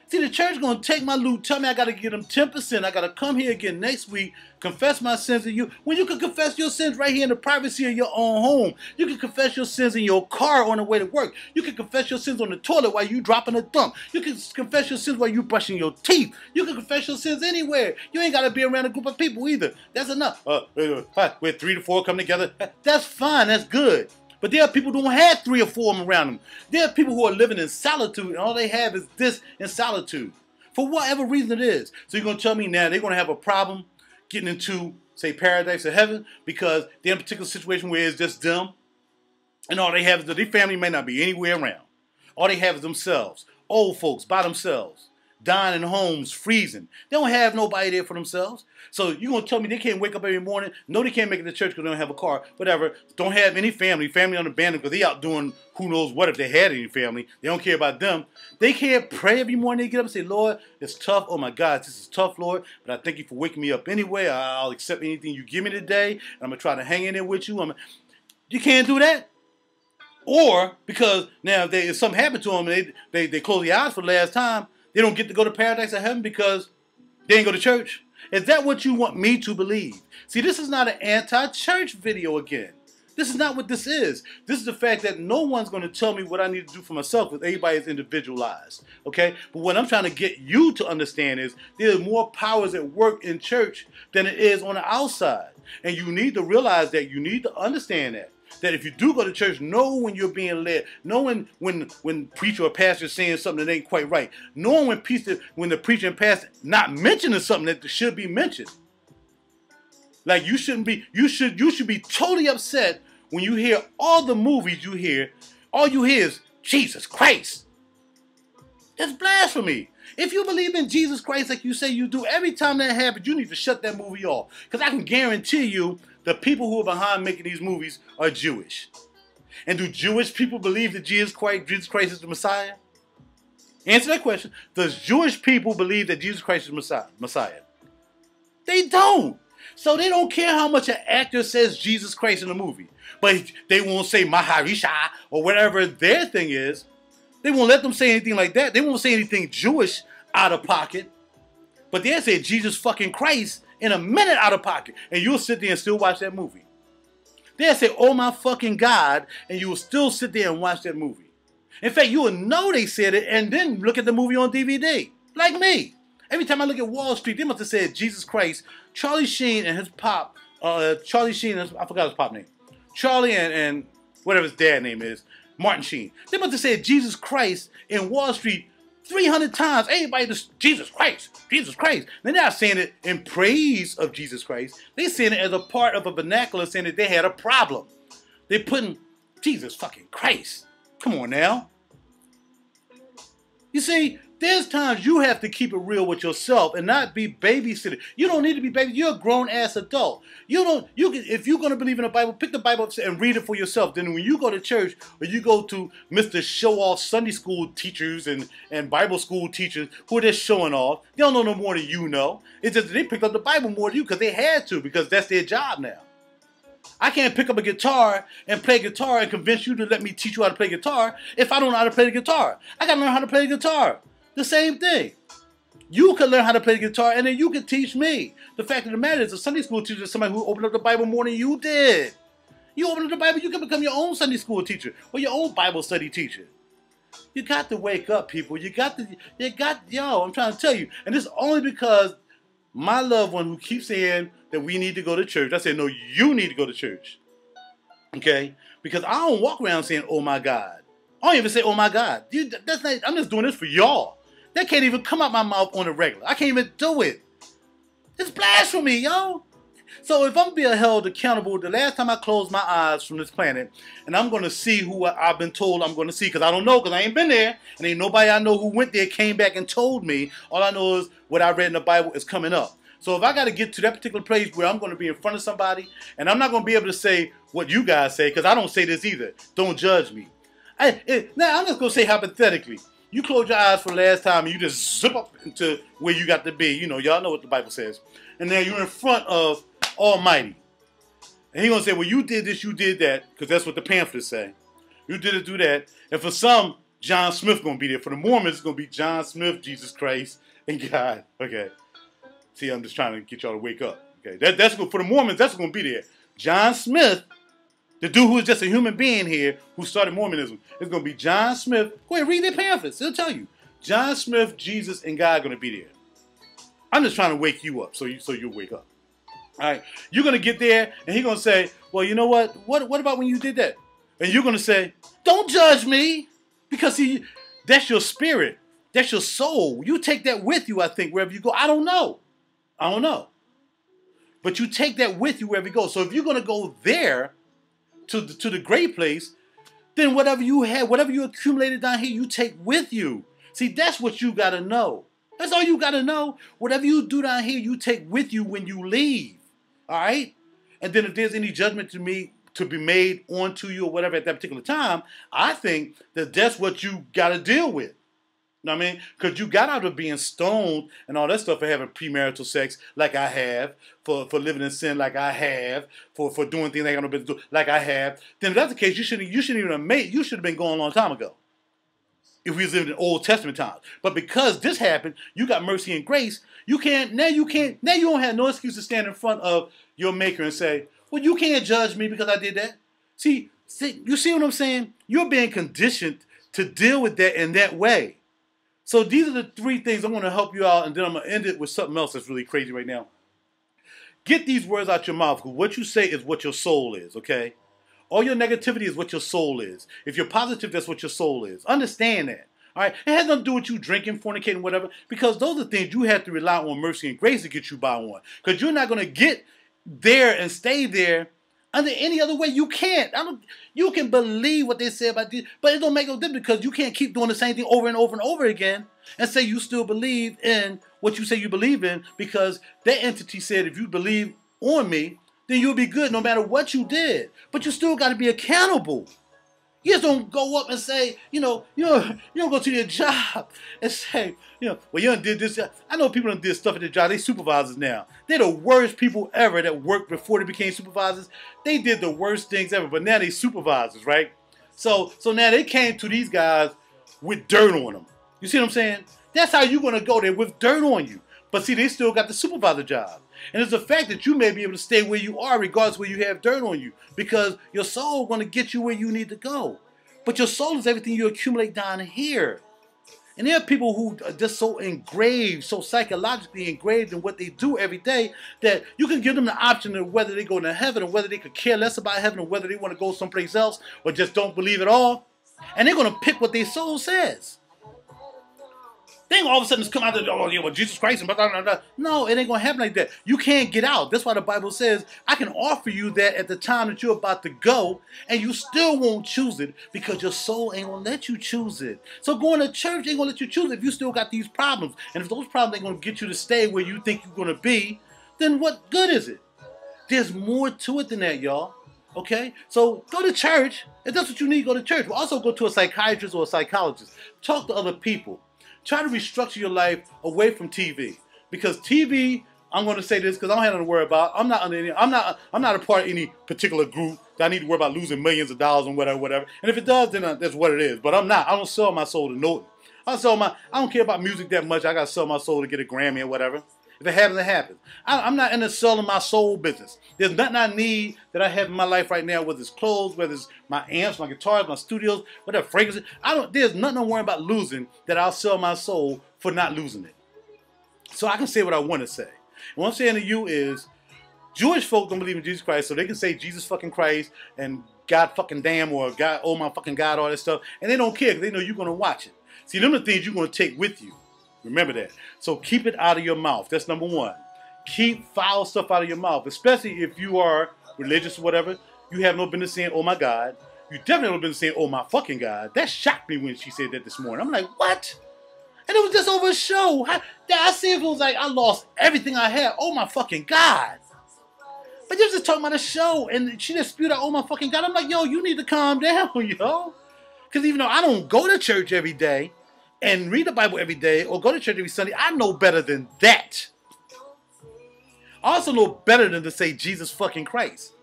See, the church going to take my loot, tell me I got to give them 10%. I got to come here again next week, confess my sins to you. When you can confess your sins right here in the privacy of your own home. You can confess your sins in your car on the way to work. You can confess your sins on the toilet while you dropping a dump. You can confess your sins while you brushing your teeth. You can confess your sins anywhere. You ain't got to be around a group of people either. That's enough. We're 3 to 4 come together. That's fine. That's good. But there are people who don't have 3 or 4 of them around them. There are people who are living in solitude, and all they have is this in solitude. For whatever reason it is. So you're going to tell me now they're going to have a problem getting into, say, paradise or heaven, because they're in a particular situation where it's just them, and all they have is that their family may not be anywhere around. All they have is themselves. Old folks by themselves. Dying in homes, freezing. They don't have nobody there for themselves. So you're going to tell me they can't wake up every morning? No, they can't make it to church because they don't have a car. Whatever. Don't have any family. Family unabandoned because they out doing who knows what if they had any family. They don't care about them. They can't pray every morning. They get up and say, Lord, it's tough. Oh, my God, this is tough, Lord. But I thank you for waking me up anyway. I'll accept anything you give me today. And I'm going to try to hang in there with you. You can't do that. Or because now if something happened to them and they close their eyes for the last time, they don't get to go to paradise or heaven because they ain't go to church. Is that what you want me to believe? See, this is not an anti-church video again. This is not what this is. This is the fact that no one's going to tell me what I need to do for myself, because everybody is individualized. Okay? But what I'm trying to get you to understand is there's more powers at work in church than it is on the outside. And you need to realize that. You need to understand that. That if you do go to church, know when you're being led. Know when preacher or pastor is saying something that ain't quite right. Know when the preacher and pastor not mentioning something that should be mentioned. Like you should be totally upset when you hear all the movies you hear. All you hear is Jesus Christ. That's blasphemy. If you believe in Jesus Christ like you say you do, every time that happens, you need to shut that movie off. Because I can guarantee you the people who are behind making these movies are Jewish. And do Jewish people believe that Jesus Christ is the Messiah? Answer that question. Does Jewish people believe that Jesus Christ is Messiah? They don't. So they don't care how much an actor says Jesus Christ in a movie. But they won't say Maharisha or whatever their thing is. They won't let them say anything like that. They won't say anything Jewish out of pocket. But they'll say Jesus fucking Christ in a minute out of pocket. And you'll sit there and still watch that movie. They'll say, oh my fucking God, and you will still sit there and watch that movie. In fact, you will know they said it and then look at the movie on DVD. Like me. Every time I look at Wall Street, they must have said Jesus Christ. Charlie Sheen and his pop, I forgot his pop name. Charlie and whatever his dad name is, Martin Sheen. They must have said Jesus Christ in Wall Street 300 times. Everybody just, Jesus Christ, Jesus Christ. They're not saying it in praise of Jesus Christ. They're saying it as a part of a vernacular saying that they had a problem. They're putting Jesus fucking Christ. Come on now. You see, there's times you have to keep it real with yourself and not be babysitting. You don't need to be baby. You're a grown-ass adult. If you're going to believe in the Bible, pick the Bible up and read it for yourself. Then when you go to church or you go to Mr. Show-Off Sunday school teachers and Bible school teachers who are just showing off, they don't know no more than you know. It's just they picked up the Bible more than you because they had to, because that's their job now. I can't pick up a guitar and play guitar and convince you to let me teach you how to play guitar if I don't know how to play the guitar. I got to learn how to play the guitar. The same thing. You can learn how to play the guitar and then you can teach me. The fact of the matter is a Sunday school teacher is somebody who opened up the Bible more than you did. You open up the Bible, you can become your own Sunday school teacher or your own Bible study teacher. You got to wake up, people. I'm trying to tell you. And this is only because my loved one who keeps saying that we need to go to church, I said, no, you need to go to church. Okay? Because I don't walk around saying, oh my God. I don't even say, oh my God. I'm just doing this for y'all. That can't even come out my mouth on a regular. I can't even do it. It's blasphemy, yo. So if I'm being held accountable, the last time I closed my eyes from this planet, and I'm going to see who I've been told I'm going to see, because I don't know, because I ain't been there, and ain't nobody I know who went there came back and told me. All I know is what I read in the Bible is coming up. So if I got to get to that particular place where I'm going to be in front of somebody, and I'm not going to be able to say what you guys say, because I don't say this either. Don't judge me. Now, I'm just going to say hypothetically. You close your eyes for the last time and you just zip up into where you got to be. You know, y'all know what the Bible says. And then you're in front of Almighty. And he's going to say, well, you did this, you did that, because that's what the pamphlets say. You did it, do that. And for some, John Smith going to be there. For the Mormons, it's going to be John Smith, Jesus Christ, and God. Okay. See, I'm just trying to get y'all to wake up. Okay. That's good. For the Mormons, that's going to be there. John Smith, the dude who is just a human being here who started Mormonism, is going to be John Smith. Go ahead, read their pamphlets. They'll tell you. John Smith, Jesus, and God are going to be there. I'm just trying to wake you up so you'll wake up. All right. You're going to get there, and he's going to say, well, you know what? What about when you did that? And you're going to say, don't judge me. Because, see, that's your spirit. That's your soul. You take that with you, I think, wherever you go. I don't know. But you take that with you wherever you go. So if you're going to go there, to the great place, then whatever you have, whatever you accumulated down here, you take with you. See, that's what you got to know. That's all you got to know. Whatever you do down here, you take with you when you leave. All right? And then if there's any judgment to be made onto you or whatever at that particular time, I think that that's what you got to deal with. You know what I mean? Because you got out of being stoned and all that stuff for having premarital sex like I have, for living in sin like I have, for doing things I ain't got no business to do like I have. Then if that's the case, you shouldn't even have you should have been going a long time ago. If we was living in Old Testament times. But because this happened, you got mercy and grace, now you don't have no excuse to stand in front of your maker and say, well, you can't judge me because I did that. See, you see what I'm saying? You're being conditioned to deal with that in that way. So these are the three things I want to help you out, and then I'm going to end it with something else that's really crazy right now. Get these words out your mouth, because what you say is what your soul is, okay? All your negativity is what your soul is. If you're positive, that's what your soul is. Understand that, all right? It has nothing to do with you drinking, fornicating, whatever, because those are things you have to rely on mercy and grace to get you by on, because you're not going to get there and stay there under any other way. You can't. You can believe what they say about this, but it don't make no difference because you can't keep doing the same thing over and over and over again and say you still believe in what you say you believe in, because that entity said if you believe on me, then you'll be good no matter what you did. But you still got to be accountable. You just don't go up and say, you don't go to your job and say, well, you done did this. I know people done did stuff at their job. They supervisors now. They're the worst people ever that worked before they became supervisors. They did the worst things ever, but now they supervisors, right? So now they came to these guys with dirt on them. You see what I'm saying? That's how you're going to go there, with dirt on you. But see, they still got the supervisor job. And it's the fact that you may be able to stay where you are regardless where you have dirt on you, because your soul is going to get you where you need to go. But your soul is everything you accumulate down here. And there are people who are just so engraved, so psychologically engraved in what they do every day, that you can give them the option of whether they go to heaven or whether they could care less about heaven or whether they want to go someplace else or just don't believe at all. And they're going to pick what their soul says. They ain't all of a sudden just come out and, oh, yeah, well, Jesus Christ, and blah, blah, blah. No, it ain't going to happen like that. You can't get out. That's why the Bible says, I can offer you that at the time that you're about to go, and you still won't choose it because your soul ain't going to let you choose it. So going to church ain't going to let you choose it if you still got these problems. And if those problems ain't going to get you to stay where you think you're going to be, then what good is it? There's more to it than that, y'all. Okay? So go to church. If that's what you need, go to church. But also go to a psychiatrist or a psychologist. Talk to other people. Try to restructure your life away from TV, because TV, I'm going to say this because I don't have nothing to worry about. I'm not a part of any particular group that I need to worry about losing millions of dollars and whatever. And if it does, then that's what it is. But I'm not. I don't sell my soul to no. I don't care about music that much. I got to sell my soul to get a Grammy or whatever. If it happens, it happens. I'm not into selling my soul business. There's nothing I need that I have in my life right now, whether it's clothes, whether it's my amps, my guitars, my studios, whatever, fragrances. There's nothing I'm worrying about losing that I'll sell my soul for not losing it. So I can say what I want to say. And what I'm saying to you is, Jewish folk don't believe in Jesus Christ, so they can say Jesus fucking Christ and God fucking damn, or God, oh my fucking God, all that stuff, and they don't care because they know you're going to watch it. See, them are the things you're going to take with you. Remember that. So keep it out of your mouth. That's number one. Keep foul stuff out of your mouth, especially if you are religious or whatever. You have no business saying, oh my God. You definitely have no business saying, oh my fucking God. That shocked me when she said that this morning. I'm like, what? And it was just over a show. I see if it was like I lost everything I had. Oh my fucking God. But you was just talking about a show, and she just spewed out, oh my fucking God. I'm like, yo, you need to calm down, yo. Because even though I don't go to church every day, and read the Bible every day, or go to church every Sunday, I know better than that. I also know better than to say Jesus fucking Christ.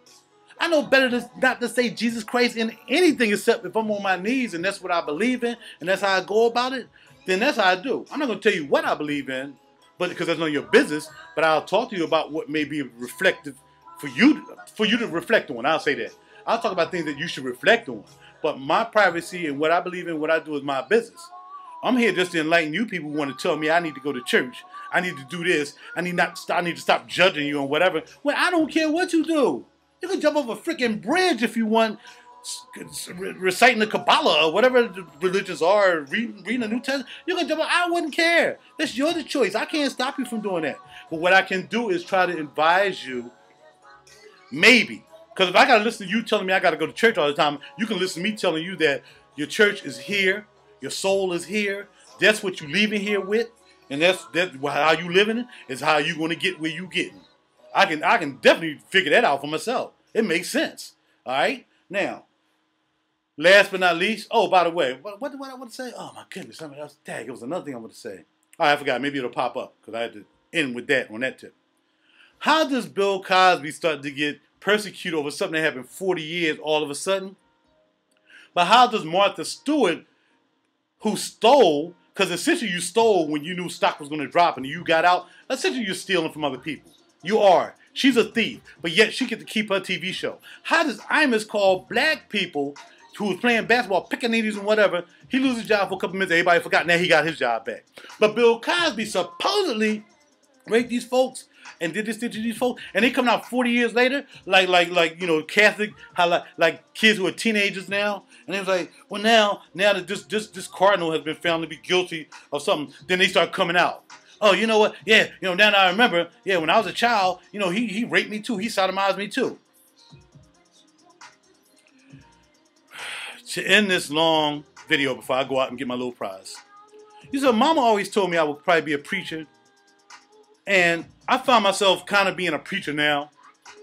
I know better than not to say Jesus Christ in anything except if I'm on my knees and that's what I believe in and that's how I go about it, then that's how I do. I'm not going to tell you what I believe in, but because that's none of your business, but I'll talk to you about what may be reflective for you to reflect on. I'll say that. I'll talk about things that you should reflect on. But my privacy and what I believe in, what I do is my business. I'm here just to enlighten you people who want to tell me I need to go to church. I need to do this. I need to stop judging you and whatever. Well, I don't care what you do. You can jump off a freaking bridge if you want, reciting the Kabbalah or whatever the religions are, reading the New Testament. You can jump off. I wouldn't care. That's your choice. I can't stop you from doing that. But what I can do is try to advise you, maybe. Because if I got to listen to you telling me I got to go to church all the time, you can listen to me telling you that your church is here. Your soul is here. That's what you leaving here with, and that's how you living it. Is how you going to get where you getting. I can definitely figure that out for myself. It makes sense. All right. Now, last but not least. Oh, by the way, what did I want to say? Oh my goodness, something else. Dang, it was another thing I want to say. All right, I forgot. Maybe it'll pop up because I had to end with that on that tip. How does Bill Cosby start to get persecuted over something that happened 40 years all of a sudden? But how does Martha Stewart, who stole, because essentially you stole when you knew stock was going to drop and you got out, essentially you're stealing from other people. You are. She's a thief, but yet she gets to keep her TV show. How does Imus call black people who was playing basketball, pickaninnies and whatever, he loses his job for a couple minutes, everybody forgot, now he got his job back. But Bill Cosby supposedly raped these folks and did this to these folks, and they come out 40 years later, like you know, Catholic, how like kids who are teenagers now, and it was like, well now that this cardinal has been found to be guilty of something, then they start coming out. Oh, you know what? Yeah, you know, now I remember, yeah, when I was a child, you know, he raped me too, he sodomized me too. To end this long video before I go out and get my little prize, You said, Mama always told me I would probably be a preacher. And I found myself kind of being a preacher now,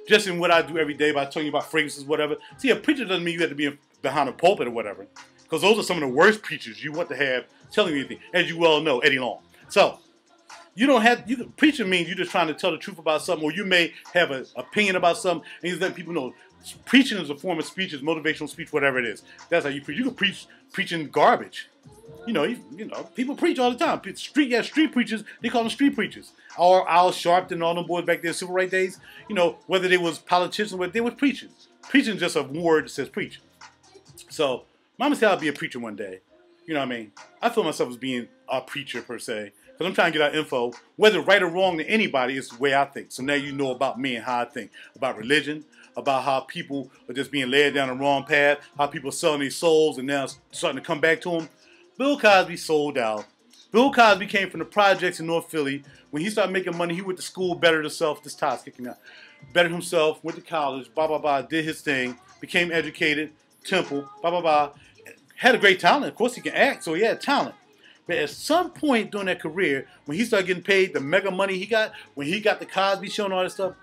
just in what I do every day by telling you about fragrances, whatever. See, a preacher doesn't mean you have to be behind a pulpit or whatever, because those are some of the worst preachers you want to have telling you anything, as you well know, Eddie Long. So, you don't have, preaching means you're just trying to tell the truth about something, or you may have an opinion about something, and you let people know. Preaching is a form of speech, is motivational speech, whatever it is. That's how you preach. You can preaching garbage. You know, people preach all the time. Street preachers, they call them street preachers. Or Al Sharpton and all them boys back there in civil rights days, you know, whether they was politicians or whether they was preachers. Preaching is just a word that says preach. So, Mama said I'll be a preacher one day. You know what I mean? I feel myself as being a preacher, per se. Because I'm trying to get out info, whether right or wrong to anybody, is the way I think. So now you know about me and how I think. About religion, about how people are just being led down the wrong path, how people are selling their souls and now starting to come back to them. Bill Cosby sold out. Bill Cosby came from the projects in North Philly. When he started making money, he went to school, bettered himself. This tie's kicking out. Bettered himself, went to college, blah, blah, blah, did his thing, became educated, Temple, blah, blah, blah. Had a great talent. Of course, he can act, so he had talent. But at some point during that career, when he started getting paid the mega money he got, when he got the Cosby Show and all that stuff,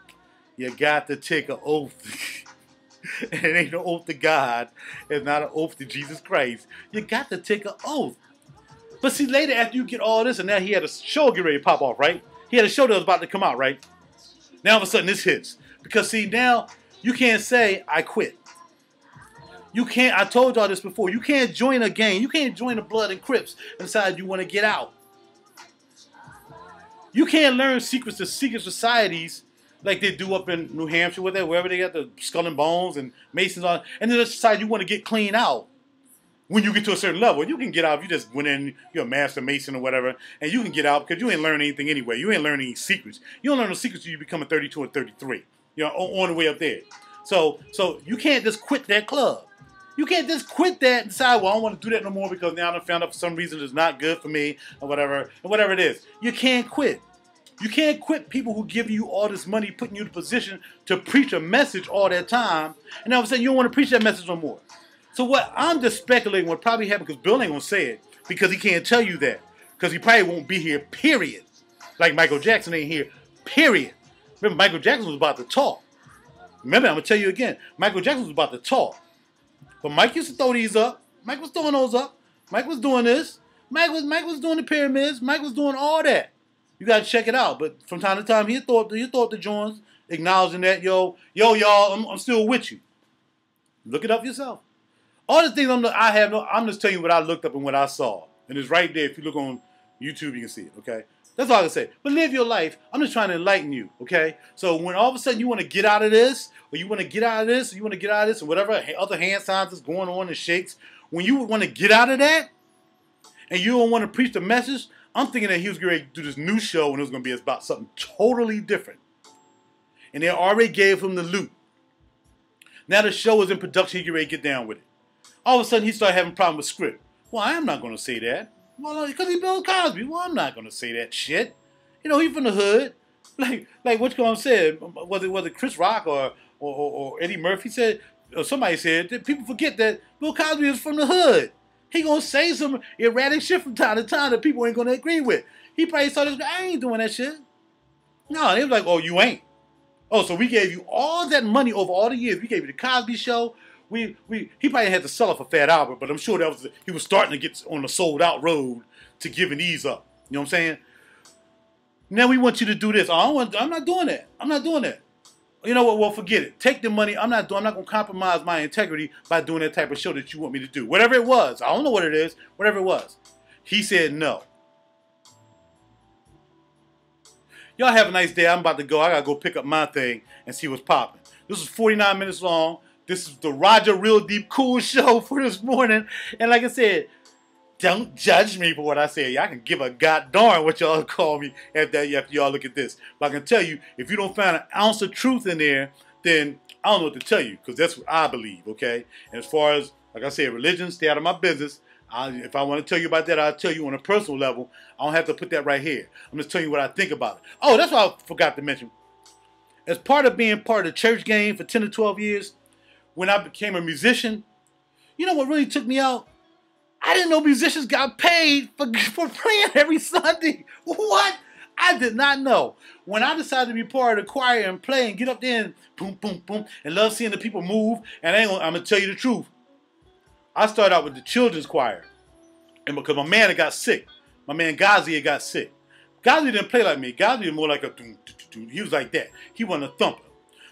you got to take an oath. And it ain't no oath to God. It's not an oath to Jesus Christ. You got to take an oath. But see, later after you get all this, and now he had a show get ready to pop off, right? He had a show that was about to come out, right? Now all of a sudden this hits. Because see, now you can't say, I quit. You can't, I told y'all this before, you can't join a gang. You can't join the Blood and Crips and decide you want to get out. You can't learn secrets of secret societies like they do up in New Hampshire, wherever they got the Skull and Bones and Masons on, and then decide you want to get clean out. When you get to a certain level, you can get out if you just went in, you're a master mason or whatever, and you can get out because you ain't learning anything anyway. You ain't learning any secrets. You don't learn the secrets until you become a 32 or 33. You know, on the way up there. So you can't just quit that club. You can't just quit that and decide, well, I don't want to do that no more because now I found out for some reason it's not good for me or whatever it is. You can't quit. You can't quit people who give you all this money, putting you in a position to preach a message all that time, and all of a sudden you don't want to preach that message no more. So what I'm just speculating what probably happened, because Bill ain't going to say it, because he can't tell you that, because he probably won't be here, period. Like Michael Jackson ain't here, period. Remember, Michael Jackson was about to talk. Remember, I'm going to tell you again, Michael Jackson was about to talk. But Mike used to throw these up. Mike was throwing those up. Mike was doing this. Mike was doing the pyramids. Mike was doing all that. You got to check it out. But from time to time, he thought the joints, acknowledging that, yo, y'all, I'm still with you. Look it up yourself. All the things I'm just telling you what I looked up and what I saw. And it's right there. If you look on YouTube, you can see it, okay? That's all I can say. But live your life. I'm just trying to enlighten you, okay? So when all of a sudden you want to get out of this, or you want to get out of this, or you want to get out of this, or whatever other hand signs is going on and shakes, when you want to get out of that, and you don't want to preach the message, I'm thinking that he was going to do this new show, and it was going to be about something totally different. And they already gave him the loot. Now the show is in production, he can ready to get down with it. All of a sudden he started having a problem with script. Well, I am not going to say that. Well, because he's Bill Cosby. Well, I'm not going to say that shit. You know, he's from the hood. Like what you said, was it Chris Rock or Eddie Murphy said, or somebody said, that people forget that Bill Cosby is from the hood. He going to say some erratic shit from time to time that people ain't going to agree with. He probably saw this guy, I ain't doing that shit. No, they was like, oh, you ain't. Oh, so we gave you all that money over all the years. We gave you the Cosby Show. He probably had to sell it for Fat Albert, but I'm sure he was starting to get on the sold out road to giving these up. You know what I'm saying? Now we want you to do this. I'm not doing that. I'm not doing that. You know what? Well, forget it. Take the money. I'm not going to compromise my integrity by doing that type of show that you want me to do. Whatever it was. I don't know what it is. Whatever it was. He said no. Y'all have a nice day. I'm about to go. I got to go pick up my thing and see what's popping. This is 49 minutes long. This is the RaJuR Real Deep Cool show for this morning. And like I said, don't judge me for what I say. Y'all can give a god darn what y'all call me after y'all look at this. But I can tell you, if you don't find an ounce of truth in there, then I don't know what to tell you, because that's what I believe, okay? And as far as, like I said, religion, stay out of my business. If I want to tell you about that, I'll tell you on a personal level. I don't have to put that right here. I'm just telling you what I think about it. Oh, that's what I forgot to mention. As part of being part of the church game for 10 to 12 years, when I became a musician, you know what really took me out? I didn't know musicians got paid for playing every Sunday. What? I did not know. When I decided to be part of the choir and play and get up there and boom, boom, boom, and love seeing the people move, and I'm going to tell you the truth. I started out with the children's choir. And because my man had got sick. My man Ghazi had got sick. Ghazi didn't play like me. Ghazi was more like a doom, doom, doom. He was like that. He wasn't a thumper.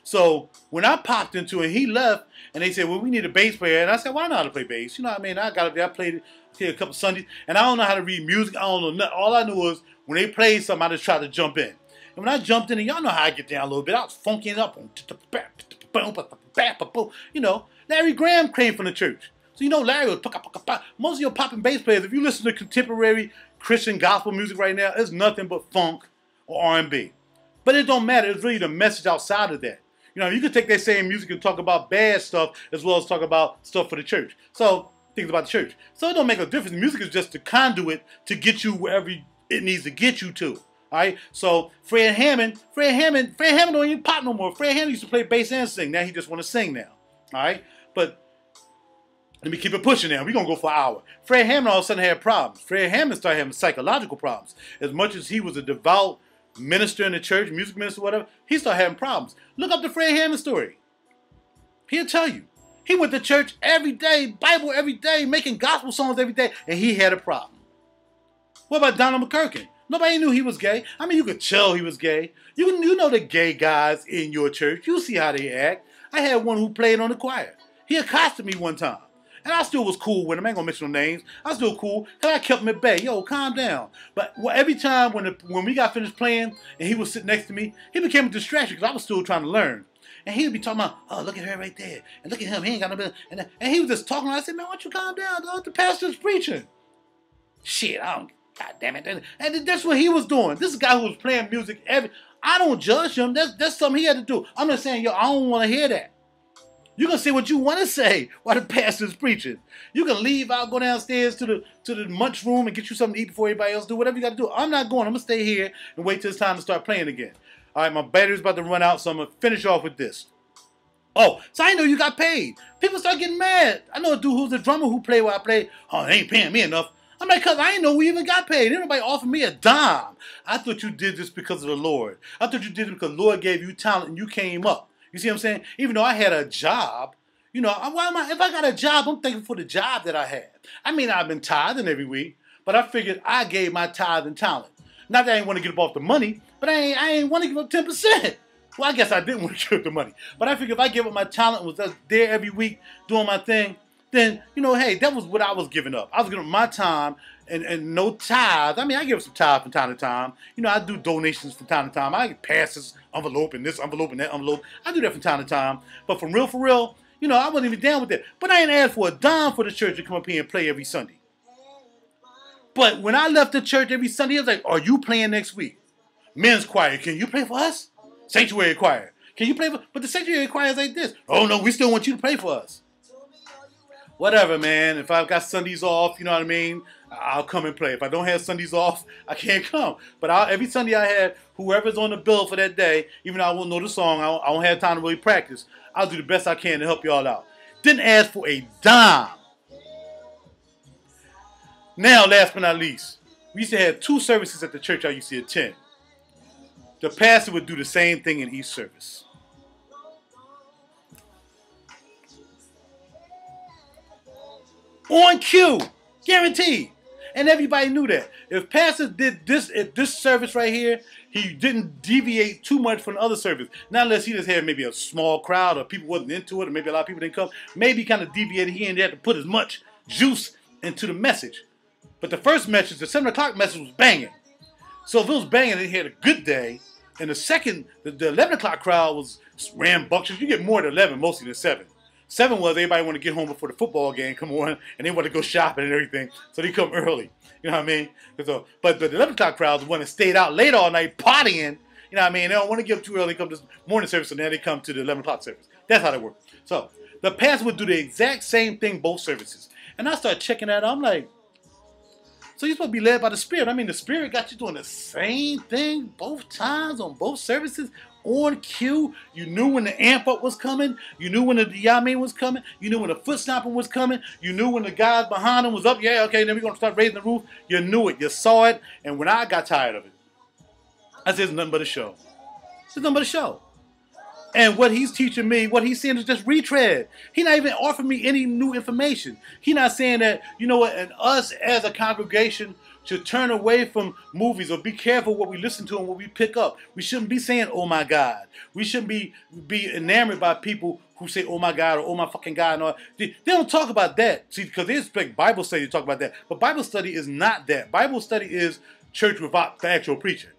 So when I popped into it, he left, and they said, well, we need a bass player. And I said, well, I know how to play bass. You know what I mean? I got up there, I played it a couple Sundays, and I don't know how to read music. I don't know nothing. All I knew was when they played something, I just tried to jump in. And when I jumped in, and y'all know how I get down a little bit, I was funking up. You know, Larry Graham came from the church. So you know Larry was most of your popping bass players, if you listen to contemporary Christian gospel music right now, it's nothing but funk or R&B. But it don't matter. It's really the message outside of that. You know, you can take that same music and talk about bad stuff as well as talk about stuff for the church. So, things about the church. So it don't make a difference. Music is just the conduit to get you wherever it needs to get you to. Alright? So, Fred Hammond don't even pop no more. Fred Hammond used to play bass and sing. Now he just want to sing now. Alright? But let me keep it pushing now. We're going to go for an hour. Fred Hammond all of a sudden had problems. Fred Hammond started having psychological problems. As much as he was a devout minister in the church, music minister, whatever, he started having problems. Look up the Fred Hammond story. He'll tell you. He went to church every day, Bible every day, making gospel songs every day, and he had a problem. What about Donald McKirkin? Nobody knew he was gay. I mean, you could tell he was gay. You know the gay guys in your church. You see how they act. I had one who played on the choir. He accosted me one time. And I still was cool with him. I ain't gonna mention no names. I was still cool. Cause I kept him at bay. Yo, calm down. But every time when we got finished playing and he was sitting next to me, he became a distraction because I was still trying to learn. And he would be talking about, oh, look at her right there. And look at him. He ain't got no business. And he was just talking. I said, man, why don't you calm down, dog? The pastor's preaching. Shit, I don't. God damn it. And that's what he was doing. This guy who was playing music I don't judge him. That's something he had to do. I'm just saying, yo, I don't want to hear that. You can say what you want to say while the pastor's preaching. You can leave out, go downstairs to the munch room and get you something to eat before everybody else do. Whatever you got to do. I'm not going. I'm going to stay here and wait till it's time to start playing again. All right, my battery's about to run out, so I'm going to finish off with this. Oh, so I know you got paid. People start getting mad. I know a dude who's a drummer who played while I played. Oh, they ain't paying me enough. I'm like, cuz I didn't know we even got paid. Nobody offered me a dime. I thought you did this because of the Lord. I thought you did it because the Lord gave you talent and you came up. You see what I'm saying? Even though I had a job, you know, if I got a job, I'm thankful for the job that I had. I mean, I've been tithing every week, but I figured I gave my tithe and talent. Not that I ain't want to get up off the money, but I ain't want to give up 10%. Well, I guess I didn't want to give up the money. But I figured if I give up my talent and was just there every week doing my thing, then, you know, hey, that was what I was giving up. I was giving up my time and no tithe. I mean, I give up some tithe from time to time. You know, I do donations from time to time. I pass this envelope and this envelope and that envelope. I do that from time to time. But for real, you know, I wasn't even down with that. But I ain't asked for a dime for the church to come up here and play every Sunday. But when I left the church every Sunday, I was like, are you playing next week? Men's choir, can you play for us? Sanctuary choir, can you play for... But the sanctuary choir is like this. Oh, no, we still want you to play for us. Whatever, man. If I've got Sundays off, you know what I mean, I'll come and play. If I don't have Sundays off, I can't come. But every Sunday I have whoever's on the bill for that day, even though I won't know the song, I won't have time to really practice, I'll do the best I can to help y'all out. Didn't ask for a dime. Now, last but not least, we used to have 2 services at the church I used to attend. The pastor would do the same thing in each service. On cue, guaranteed. And everybody knew that. If pastor did this at this service right here, he didn't deviate too much from the other service. Not unless he just had maybe a small crowd or people wasn't into it or maybe a lot of people didn't come. Maybe he kind of deviated here and there to put as much juice into the message. But the first message, the 7 o'clock message was banging. So if it was banging and he had a good day, and the 11 o'clock crowd was rambunctious. You get more than 11 mostly than 7. 7 was everybody want to get home before the football game come on, and they want to go shopping and everything, so they come early. You know what I mean? So, but the 11 o'clock crowd is the one that stayed out late all night partying. You know what I mean? They don't want to get up too early, come to morning service, so now they come to the 11 o'clock service. That's how they work. So the pastor would do the exact same thing both services. And I started checking that out. I'm like, So you're supposed to be led by the Spirit. I mean, the Spirit got you doing the same thing both times on both services on cue. You knew when the amp up was coming. You knew when the yamin was coming. You knew when the foot stomping was coming. You knew when the guys behind him was up. Yeah, okay, then we're going to start raising the roof. You knew it. You saw it. And when I got tired of it, I said, it's nothing but a show. It's nothing but a show. And what he's teaching me, what he's saying is just retread. He's not even offering me any new information. He's not saying that, you know what, and us as a congregation should turn away from movies or be careful what we listen to and what we pick up. We shouldn't be saying, oh my God. We shouldn't be enamored by people who say, oh my God, or oh my fucking God. And all. They don't talk about that. See, because they expect Bible study to talk about that. But Bible study is not that. Bible study is church without the actual preacher.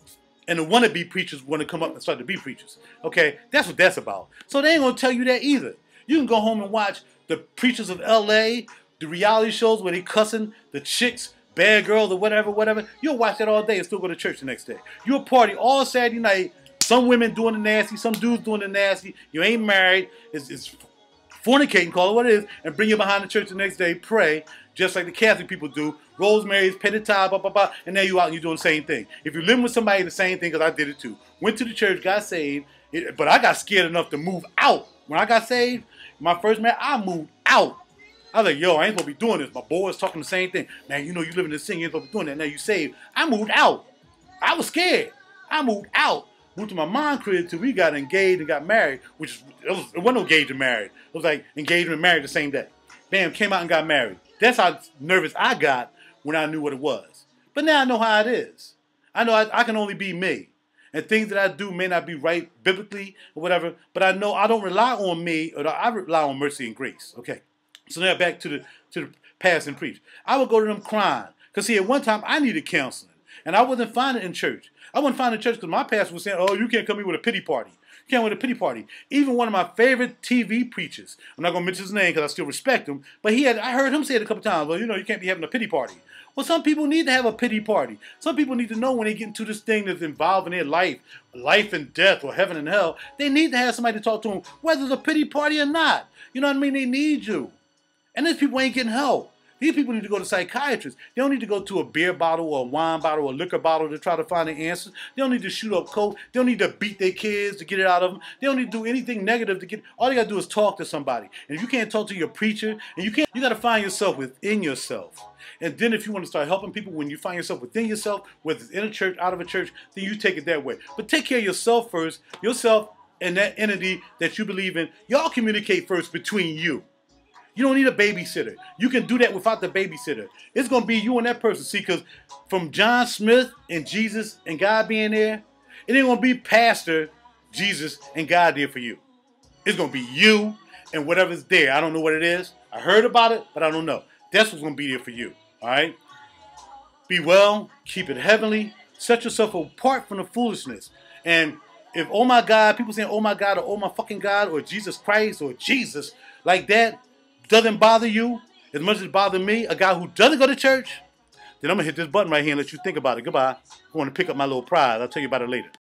And the wannabe preachers want to come up and start to be preachers. Okay? That's what that's about. So they ain't going to tell you that either. You can go home and watch the preachers of L.A., the reality shows where they cussing the chicks, bad girls, or whatever. You'll watch that all day and still go to church the next day. You'll party all Saturday night. Some women doing the nasty, some dudes doing the nasty. You ain't married. It's fornicating, call it what it is, and bring you behind the church the next day, pray, just like the Catholic people do. Rosemary's, pay the tithe, and then you out and you're doing the same thing. If you're living with somebody, the same thing, because I did it too. Went to the church, got saved, but I got scared enough to move out. When I got saved, my first man, I moved out. I was like, yo, I ain't supposed to be doing this. My boys talking the same thing. Man, you know you live in this thing, you ain't supposed to be doing that. Now you saved. I moved out. I was scared. I moved out. Moved to my mom's crib till we got engaged and got married, it wasn't no engaged and married. It was like engaged and married the same day. Bam, came out and got married. That's how nervous I got when I knew what it was. But now I know how it is. I know I can only be me. And things that I do may not be right biblically or whatever, but I know I don't rely on me, or I rely on mercy and grace. Okay. So now back to the past and preach. I would go to them crying. Because see, at one time I needed counseling. And I wasn't finding it in church. I wasn't finding it in church because my pastor was saying, oh, you can't come here with a pity party. You can't with a pity party. Even one of my favorite TV preachers, I'm not going to mention his name because I still respect him, but I heard him say it a couple times, well, you know, you can't be having a pity party. Well, some people need to have a pity party. Some people need to know when they get into this thing that's involving their life and death, or heaven and hell, they need to have somebody to talk to them, whether it's a pity party or not. You know what I mean? They need you. And these people ain't getting help. These people need to go to psychiatrists. They don't need to go to a beer bottle or a wine bottle or a liquor bottle to try to find the answers. They don't need to shoot up coke. They don't need to beat their kids to get it out of them. They don't need to do anything negative to get. All they got to do is talk to somebody. And if you can't talk to your preacher, and you got to find yourself within yourself. And then if you want to start helping people, when you find yourself within yourself, whether it's in a church, out of a church, then you take it that way. But take care of yourself first. Yourself and that entity that you believe in. Y'all communicate first between you. You don't need a babysitter. You can do that without the babysitter. It's going to be you and that person. See, because from John Smith and Jesus and God being there, it ain't going to be Pastor, Jesus, and God there for you. It's going to be you and whatever's there. I don't know what it is. I heard about it, but I don't know. That's what's going to be there for you. All right? Be well. Keep it heavenly. Set yourself apart from the foolishness. And if, oh my God, people saying, oh my God, or oh my fucking God, or Jesus Christ, or Jesus, like that, doesn't bother you as much as it bothers me, a guy who doesn't go to church, then I'm going to hit this button right here and let you think about it. Goodbye. I want to pick up my little prize. I'll tell you about it later.